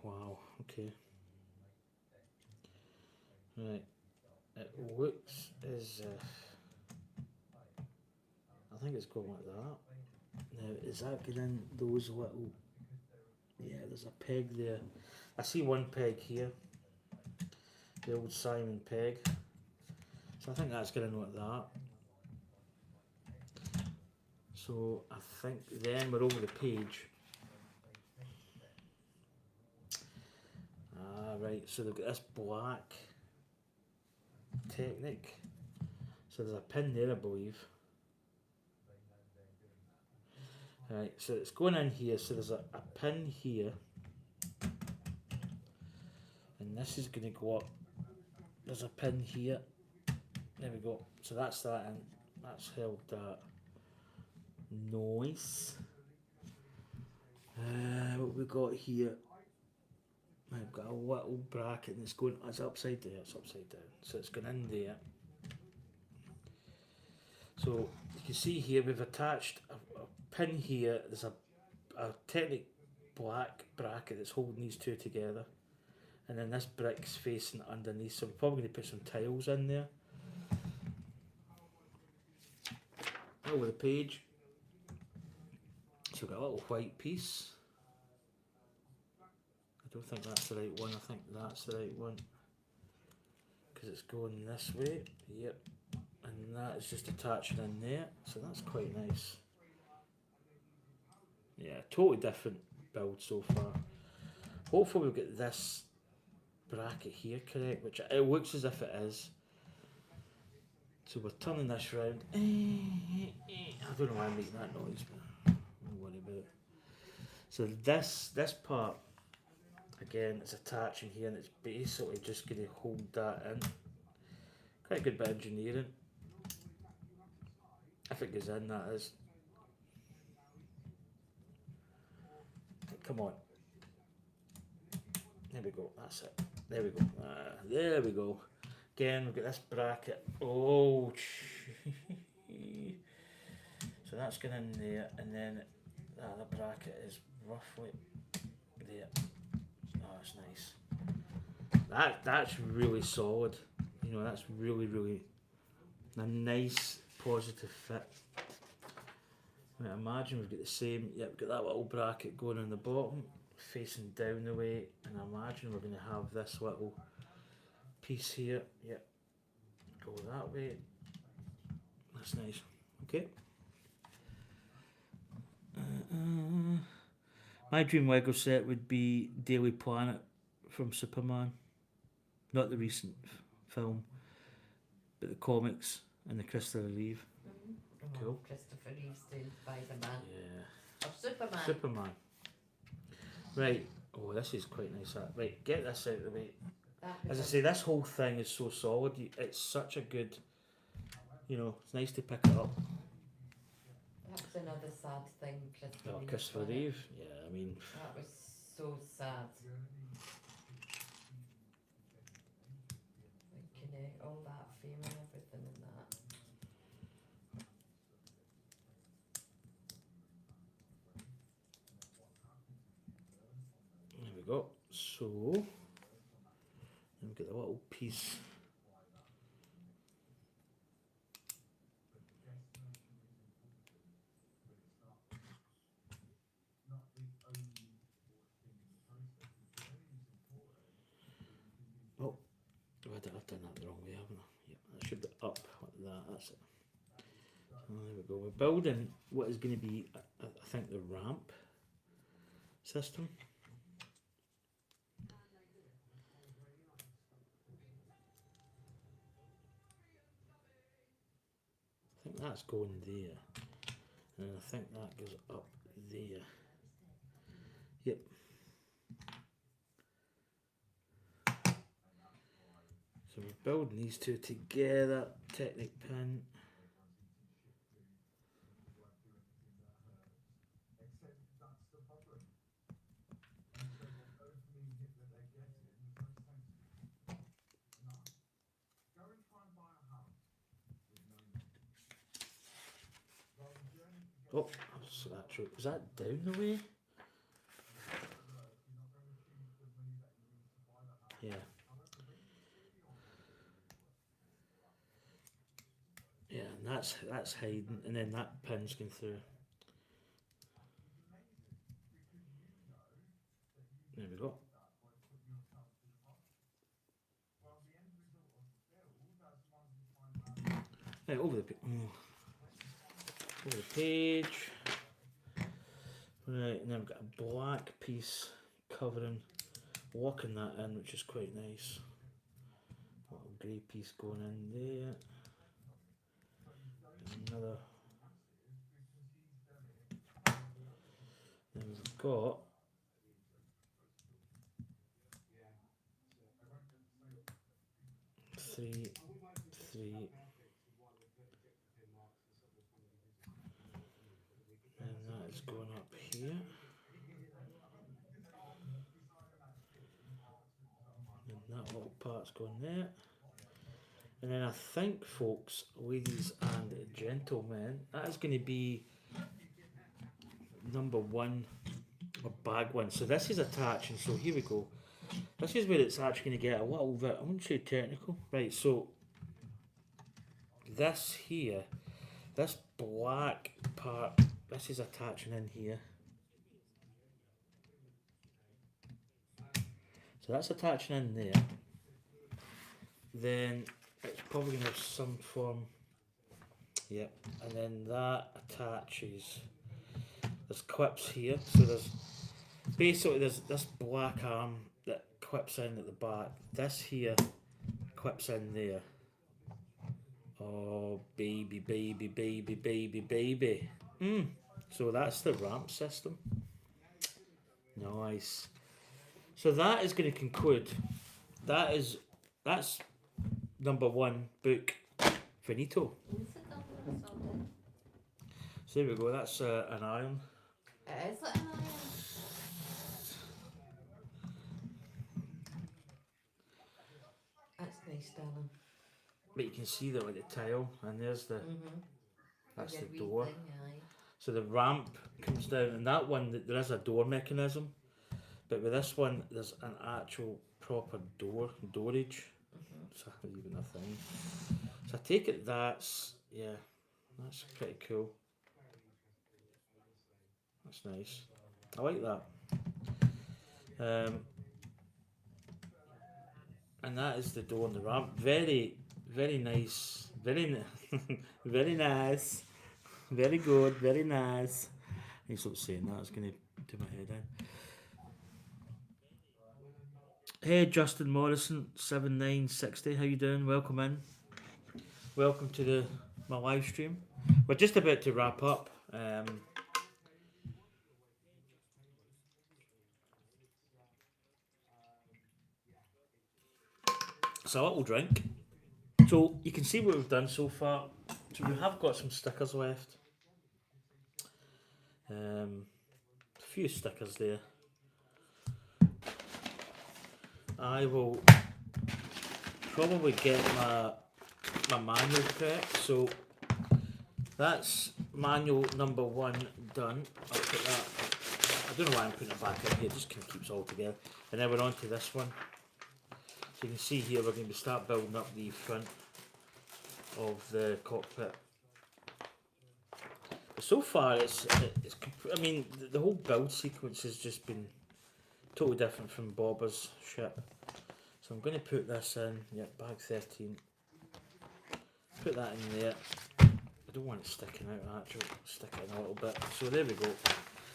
Speaker 1: Wow, okay. Right, it looks as if... I think it's going like that. Now, is that going in those little... Yeah, there's a peg there. I see one peg here. The old Simon peg. So I think that's going in like that. So I think then we're over the page. Ah, right, so they've got this black Technic. So there's a pin there, I believe. Right, so it's going in here, so there's a pin here. And this is going to go up. There's a pin here. There we go. So that's that, and that's held that. Nice. What we got here? I've got a little bracket and it's going, it's upside down, it's upside down. So it's going in there. So you can see here we've attached a pin here. There's a technic black bracket that's holding these two together. And then this brick's facing underneath. So we're probably going to put some tiles in there. Over the page. So we've got a little white piece. I don't think that's the right one. I think that's the right one. Because it's going this way. Yep. And that is just attaching in there. So that's quite nice. Yeah, totally different build so far. Hopefully we'll get this bracket here correct, which it looks as if it is. So we're turning this round. I don't know why I'm making that noise, but don't worry about it. So this part, again, it's attaching here and it's basically just going to hold that in. Quite a good bit of engineering. If it goes in, that is. Come on. There we go, that's it. There we go. There we go. Again, we've got this bracket. Oh, so that's going in there, and then the other bracket is roughly there. Oh, that's nice. That's really solid. You know, that's really, really a nice positive fit. I imagine we've got the same. Yep, we've got that little bracket going on the bottom, facing down the way, and I imagine we're going to have this little piece here. Yep, go that way. That's nice. Okay. My dream Lego set would be Daily Planet from Superman, not the recent film, but the comics and the Christopher Reeve.
Speaker 2: Mm-hmm.
Speaker 1: Cool.
Speaker 2: Christopher Reeve's doing Spider-Man.
Speaker 1: Yeah.
Speaker 2: Or Superman.
Speaker 1: Superman. Right. Oh, this is quite nice. Right, get this out of the way. As I say, this whole thing is so solid. It's such a good, you know, it's nice to pick it up.
Speaker 2: That's another sad thing, Christopher Reeve.
Speaker 1: Christopher Reeve. Yeah, I mean.
Speaker 2: That was so sad. Like, all that fame and everything and that.
Speaker 1: There we go. So, then we get the little piece. I've done that the wrong way, haven't I? Yep, that should be up like that, that's it. Oh, there we go. We're building what is going to be, I think, the ramp system. I think that's going there. And I think that goes up there. Yep. So we're building these two together. Technic pin. Oh, so that's true. Was that down the way? Yeah. Yeah, and that's hiding, and then that pin's going through. There we go. Right, over the page. Right, and then we've got a black piece covering, locking that in, which is quite nice. A little grey piece going in there. Another. Then we've got three. And that is going up here. All parts going there. And then I think, folks, ladies and gentlemen, that is going to be number 1 or bag 1. So this is attaching. So here we go. This is where it's actually going to get a little bit, I wouldn't say technical. Right, so this here, this black part, this is attaching in here. So that's attaching in there. Then it's probably going to have some form. Yep. And then that attaches. There's clips here. So there's basically there's this black arm that clips in at the back. This here clips in there. Oh, baby, baby, baby, baby, baby. So that's the ramp system. Nice. So that is going to conclude. That's number 1 book finito. So there we go. That's an iron.
Speaker 2: Is it an iron? That's nice, darling.
Speaker 1: But you can see that with the tile, and there's the that's the door.
Speaker 2: Thing,
Speaker 1: so the ramp comes down, and that one there is a door mechanism, but with this one there's an actual proper doorage. It's even a thing. So I take it that's pretty cool. That's nice. I like that. And that is the door and the ramp. Very, very nice. Very nice. Very good. Very nice. I need to stop saying that. It's going to do my head in. Hey, Justin Morrison, 7960. How you doing? Welcome in. Welcome to my live stream. We're just about to wrap up. It's a little drink. So you can see what we've done so far. So we have got some stickers left. A few stickers there. I will probably get my manual prepped. So that's manual number 1 done. I'll put that. I don't know why I'm putting it back in here. It just kind of keeps it all together. And then we're on to this one. So you can see here we're going to start building up the front of the cockpit. But so far it's I mean the whole build sequence has just been totally different from Bobber's ship. So I'm going to put this in, bag 13. Put that in there. I don't want it sticking out actually, stick it in a little bit. So there we go.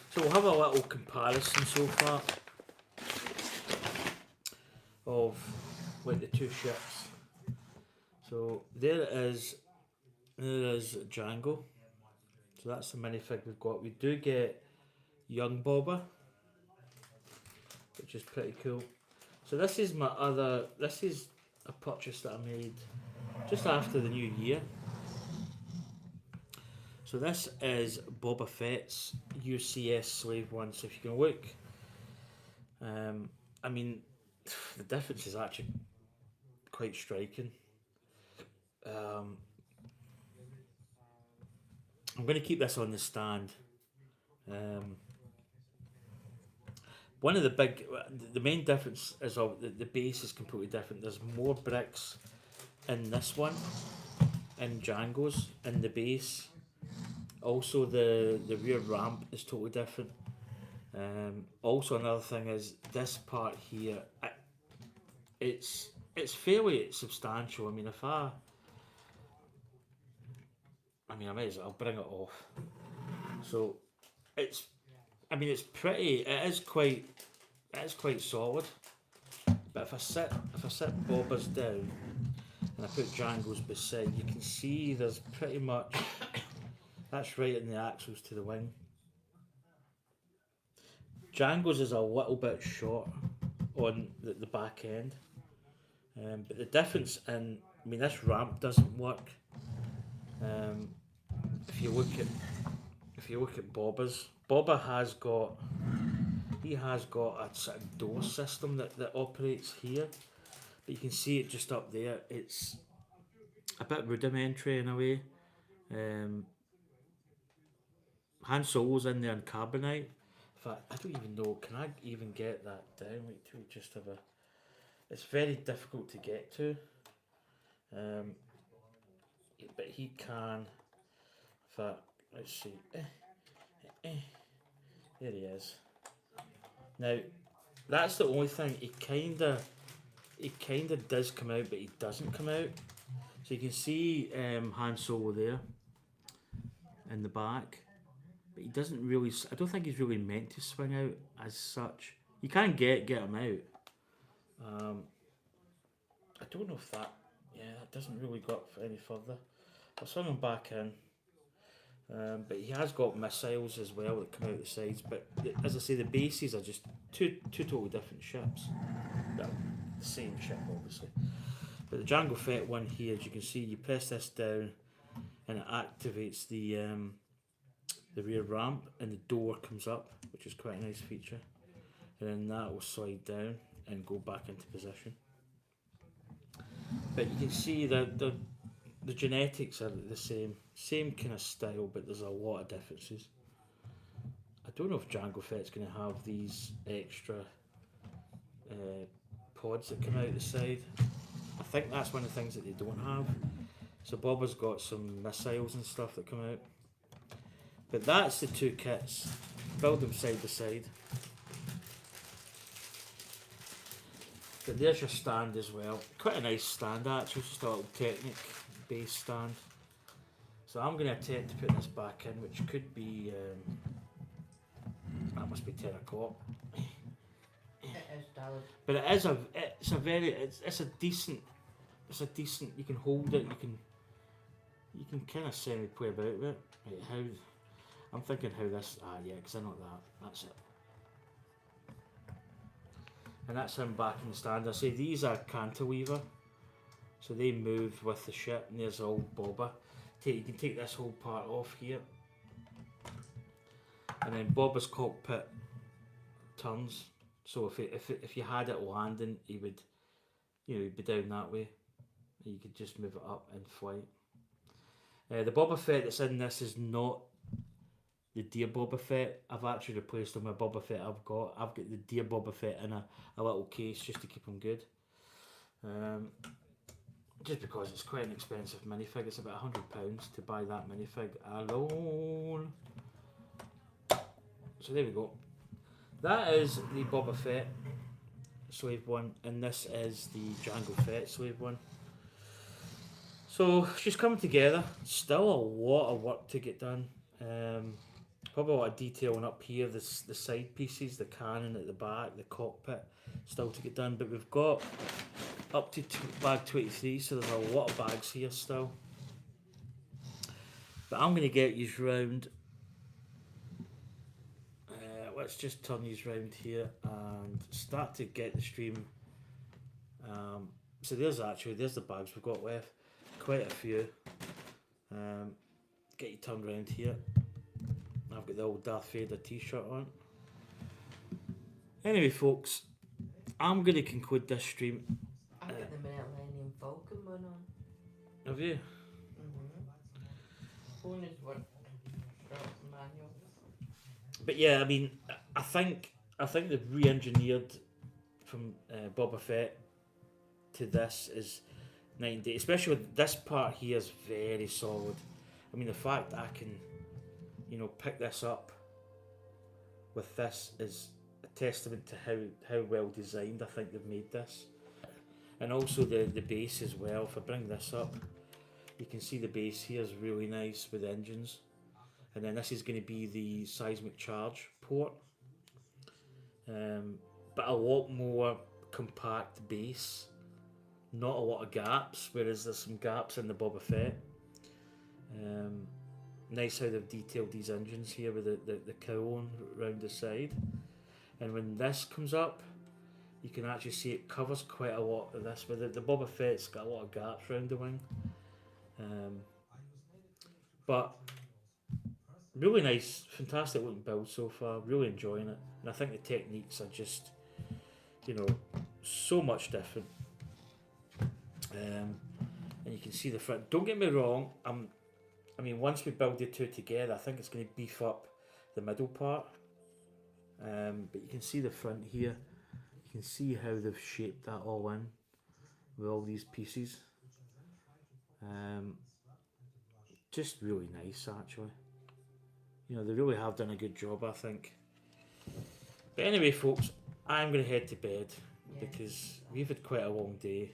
Speaker 1: So we'll have a little comparison so far of like the two ships. So there is Jango. So that's the minifig we've got. We do get young Bobber, which is pretty cool. So this is a purchase that I made just after the new year. So this is Boba Fett's UCS Slave 1. So if you can look, I mean, the difference is actually quite striking. I'm going to keep this on the stand. One of the main difference is the base is completely different. There's more bricks in this one, in Jango's, in the base. Also the rear ramp is totally different. Also another thing is this part here, it's fairly substantial. I mean I might as well bring it off. So it's pretty. It is quite solid. But if I sit Bobber's down and I put Jango's beside, you can see there's pretty much that's right in the axles to the wing. Jango's is a little bit short on the back end, but the difference in, I mean, this ramp doesn't work. If you look at Bobber's, Bobber has got a sort of door system that operates here, but you can see it just up there. It's a bit rudimentary in a way. Um, Han Solo's in there in carbonite. In fact, I don't even know. Can I even get that down? Wait till we just have a. It's very difficult to get to. Um, but he can. In fact, let's see. There he is. Now, that's the only thing. He kinda does come out, but he doesn't come out. So you can see Han Solo there in the back, but he doesn't really. I don't think he's really meant to swing out as such. You can get him out. I don't know if that. Yeah, that doesn't really go up any further. I'll swing him back in. But he has got missiles as well that come out the sides. But as I say, the bases are just two totally different ships. Well, the same ship, obviously. But the Jango Fett one here, as you can see, you press this down and it activates the rear ramp, and the door comes up, which is quite a nice feature. And then that will slide down and go back into position. But you can see that the genetics are the same kind of style, but there's a lot of differences. I don't know if Jango Fett's going to have these extra pods that come out the side. I think that's one of the things that they don't have. So Boba's got some missiles and stuff that come out. But that's the two kits. Build them side by side. But there's your stand as well. Quite a nice stand actually, just a little Technic base stand. So I'm going to attempt to put this back in, which could be, that must be 10 o'clock.
Speaker 2: It is dull.
Speaker 1: But it's a decent, you can hold it, you can kind of semi-play about with it. Right, I'm thinking how this, yeah, because I know that's it. And that's him back in the stand. I say these are cantilever, so they move with the ship, and there's old Boba. You can take this whole part off here, and then Boba's cockpit turns. So if you had it landing, he would, he'd be down that way. You could just move it up in flight. The Boba Fett that's in this is not the Dear Boba Fett. I've actually replaced him with Boba Fett I've got. I've got the Dear Boba Fett in a little case just to keep him good. Just because it's quite an expensive minifig. It's about £100 to buy that minifig alone. So there we go. That is the Boba Fett Slave one, and this is the Jango Fett Slave one. So she's coming together. Still a lot of work to get done. Probably a lot of detailing up here, the side pieces, the cannon at the back, the cockpit, still to get done. But we've got up to bag 23, so there's a lot of bags here still. But I'm going to get you round. Let's just turn these round here and start to get the stream. So there's the bags we've got left. Quite a few. Get you turned around here. I've got the old Darth Vader t-shirt on. Anyway, folks, I'm going to conclude this stream.
Speaker 2: I've got the Millennium Falcon one on.
Speaker 1: Have you?
Speaker 2: Bonus one. Manual.
Speaker 1: But yeah, I mean, I think they've re-engineered from Boba Fett to this is 90, especially with this part here is very solid. I mean, the fact that I can, pick this up with this is a testament to how well designed I think they've made this. And also the base as well. If I bring this up, you can see the base here is really nice with engines. And then this is going to be the seismic charge port. But a lot more compact base. Not a lot of gaps, whereas there's some gaps in the Boba Fett. Nice how they've detailed these engines here with the cowl around the side. And when this comes up, you can actually see it covers quite a lot of this. But the Boba Fett's got a lot of gaps around the wing. But really nice, fantastic looking build so far. Really enjoying it. And I think the techniques are just, so much different. And you can see the front. Don't get me wrong. I mean, once we build the two together, I think it's going to beef up the middle part. But you can see the front here. You can see how they've shaped that all in with all these pieces. Just really nice, actually. You know, they really have done a good job, I think. But anyway, folks, I'm going to head to bed because we've had quite a long day.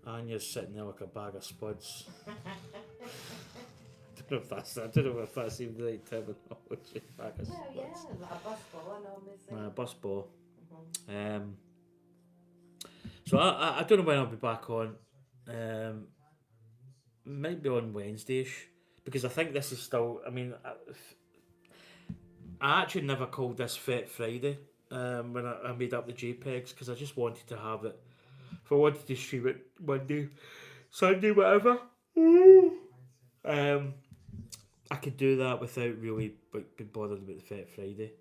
Speaker 1: Anya's sitting there like a bag of spuds. I don't know if that's even the right terminology. Bag of
Speaker 2: Well,
Speaker 1: spuds.
Speaker 2: yeah, like a bus ball, I know,
Speaker 1: Bus ball.
Speaker 2: Mm-hmm.
Speaker 1: So I don't know when I'll be back on. Might be on Wednesday-ish, because I think this is still. I mean, I actually never called this Fett Friday when I made up the JPEGs, because I just wanted to have it. If I wanted to stream it Monday, Sunday, whatever, I could do that without really being bothered about the Fett Friday,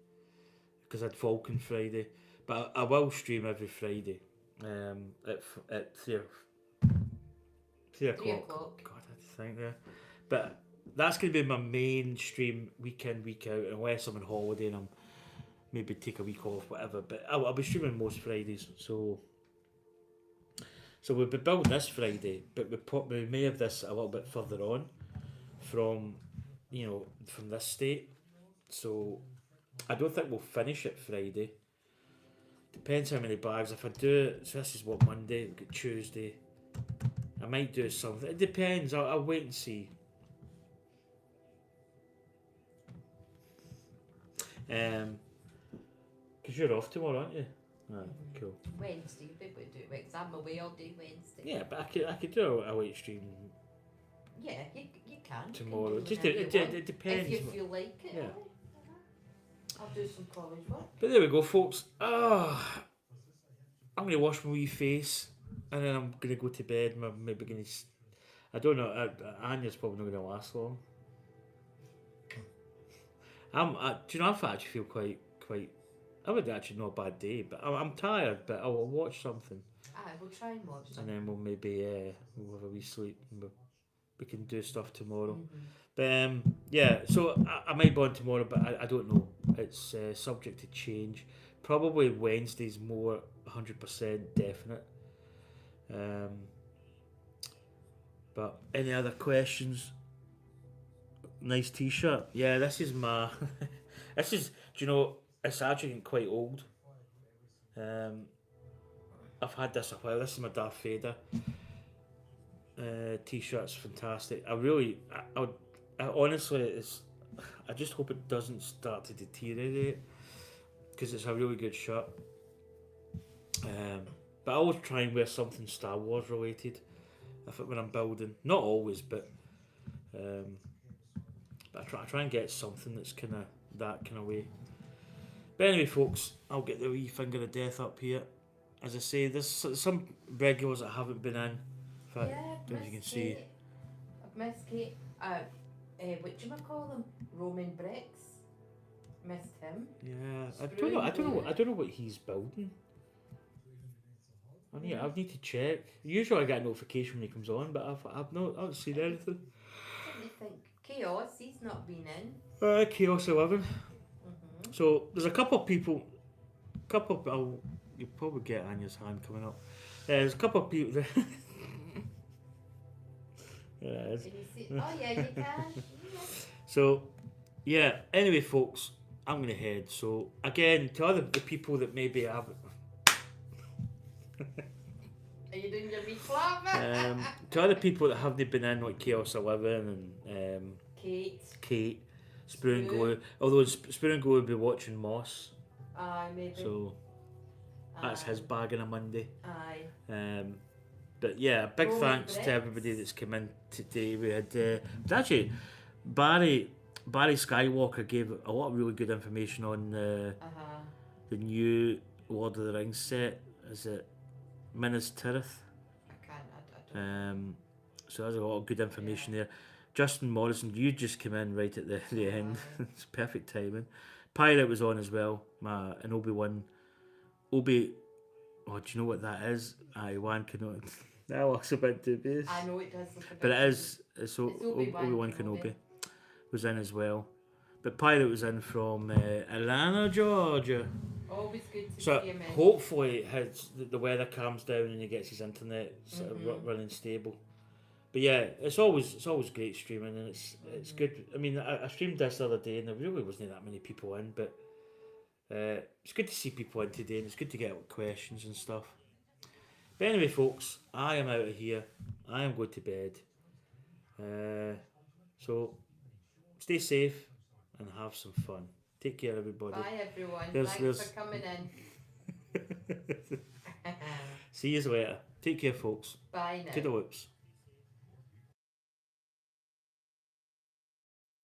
Speaker 1: because I'd Falcon Friday. But I will stream every Friday at 3 o'clock.
Speaker 2: 3 o'clock.
Speaker 1: God, I had to think there. But that's going to be my main stream week in, week out, unless I'm on holiday and I'm maybe take a week off, whatever. But I'll be streaming most Fridays. So we'll be building this Friday, but we may have this a little bit further on from, from this state. So I don't think we'll finish it Friday. Depends how many bags. If I do, so this is what, Monday, we've got Tuesday. I might do something. It depends. I'll wait and see. Because you're off tomorrow, aren't you? Cool.
Speaker 2: Wednesday, you'll be able to do it because I'm away all day Wednesday.
Speaker 1: Yeah, but I could do a late stream.
Speaker 2: Yeah, you can.
Speaker 1: Tomorrow.
Speaker 2: You can do
Speaker 1: Just
Speaker 2: whenever you want.
Speaker 1: it depends.
Speaker 2: If you feel like it.
Speaker 1: Yeah.
Speaker 2: I'll do some college work.
Speaker 1: But there we go, folks. I'm going to wash my wee face, and then I'm going to go to bed. I'm maybe going to. I don't know. Anya's probably not going to last long. Do you know? I actually feel quite. I would actually not a bad day, but I'm tired. But I will watch something.
Speaker 2: We'll try and watch something.
Speaker 1: And then we'll maybe we'll have a wee sleep. And we can do stuff tomorrow.
Speaker 2: Mm-hmm.
Speaker 1: But yeah, so I might be on tomorrow, but I don't know. It's subject to change. Probably Wednesday's more 100% definite. But any other questions? Nice t-shirt. Yeah, this is my. This is. Do you know? It's actually getting quite old. I've had this a while. This is my Darth Vader t-shirt's fantastic. I honestly, I just hope it doesn't start to deteriorate, because it's a really good shirt. But I always try and wear something Star Wars related when I'm building. Not always, but I try and get something that's that kind of way. But anyway, folks, I'll get the wee finger of death up here. As I say, there's some regulars that haven't been in. In fact, as you can see,
Speaker 2: I've missed Kate. What them? Roman bricks. Missed him.
Speaker 1: Yeah, I don't know what he's building. I need to check. Usually I get a notification when he comes on, but I haven't seen anything.
Speaker 2: What do you think? Chaos, he's not been in.
Speaker 1: Chaos 11.
Speaker 2: Mm-hmm.
Speaker 1: So there's a couple of people. You'll probably get Anya's hand coming up. There's a couple of people.
Speaker 2: Can you see? Oh yeah, you can. Yeah.
Speaker 1: So, yeah. Anyway, folks, I'm gonna head. So again, to the people that maybe haven't.
Speaker 2: Are you doing your wee clap?
Speaker 1: To other people that haven't been in, like Chaos 11 and Kate, Spoon and Glue. Although Spoon and Glue will be watching Moss.
Speaker 2: Aye, maybe.
Speaker 1: So that's his bag on a Monday.
Speaker 2: Aye.
Speaker 1: But yeah, big thanks to everybody that's come in today. We had actually Barry Skywalker gave a lot of really good information on the new Lord of the Rings set. Is it Minas Tirith?
Speaker 2: I don't.
Speaker 1: So there's a lot of good information there. Justin Morrison, you just came in right at the end. It's perfect timing. Pirate was on as well. And Obi-Wan. Oh, do you know what that is? Obi-Wan cannot. That looks a bit dubious.
Speaker 2: I know it does look a bit.
Speaker 1: But it is. It's
Speaker 2: Obi-Wan
Speaker 1: Obi-Wan
Speaker 2: Kenobi.
Speaker 1: Kenobi was in as well. But Pirate was in from Atlanta, Georgia.
Speaker 2: Always good to
Speaker 1: So
Speaker 2: see him in.
Speaker 1: hopefully the weather calms down and he gets his internet sort of running stable. But yeah, it's always great streaming, and it's good. I mean, I streamed this the other day and there really wasn't that many people in, but it's good to see people in today, and it's good to get questions and stuff. But anyway, folks, I am out of here. I am going to bed. So stay safe and have some fun. Take care, everybody.
Speaker 2: Bye everyone.
Speaker 1: There's-
Speaker 2: Thanks
Speaker 1: there's-
Speaker 2: for coming in.
Speaker 1: See you later. Take care, folks.
Speaker 2: Bye now.
Speaker 1: Toodaloops.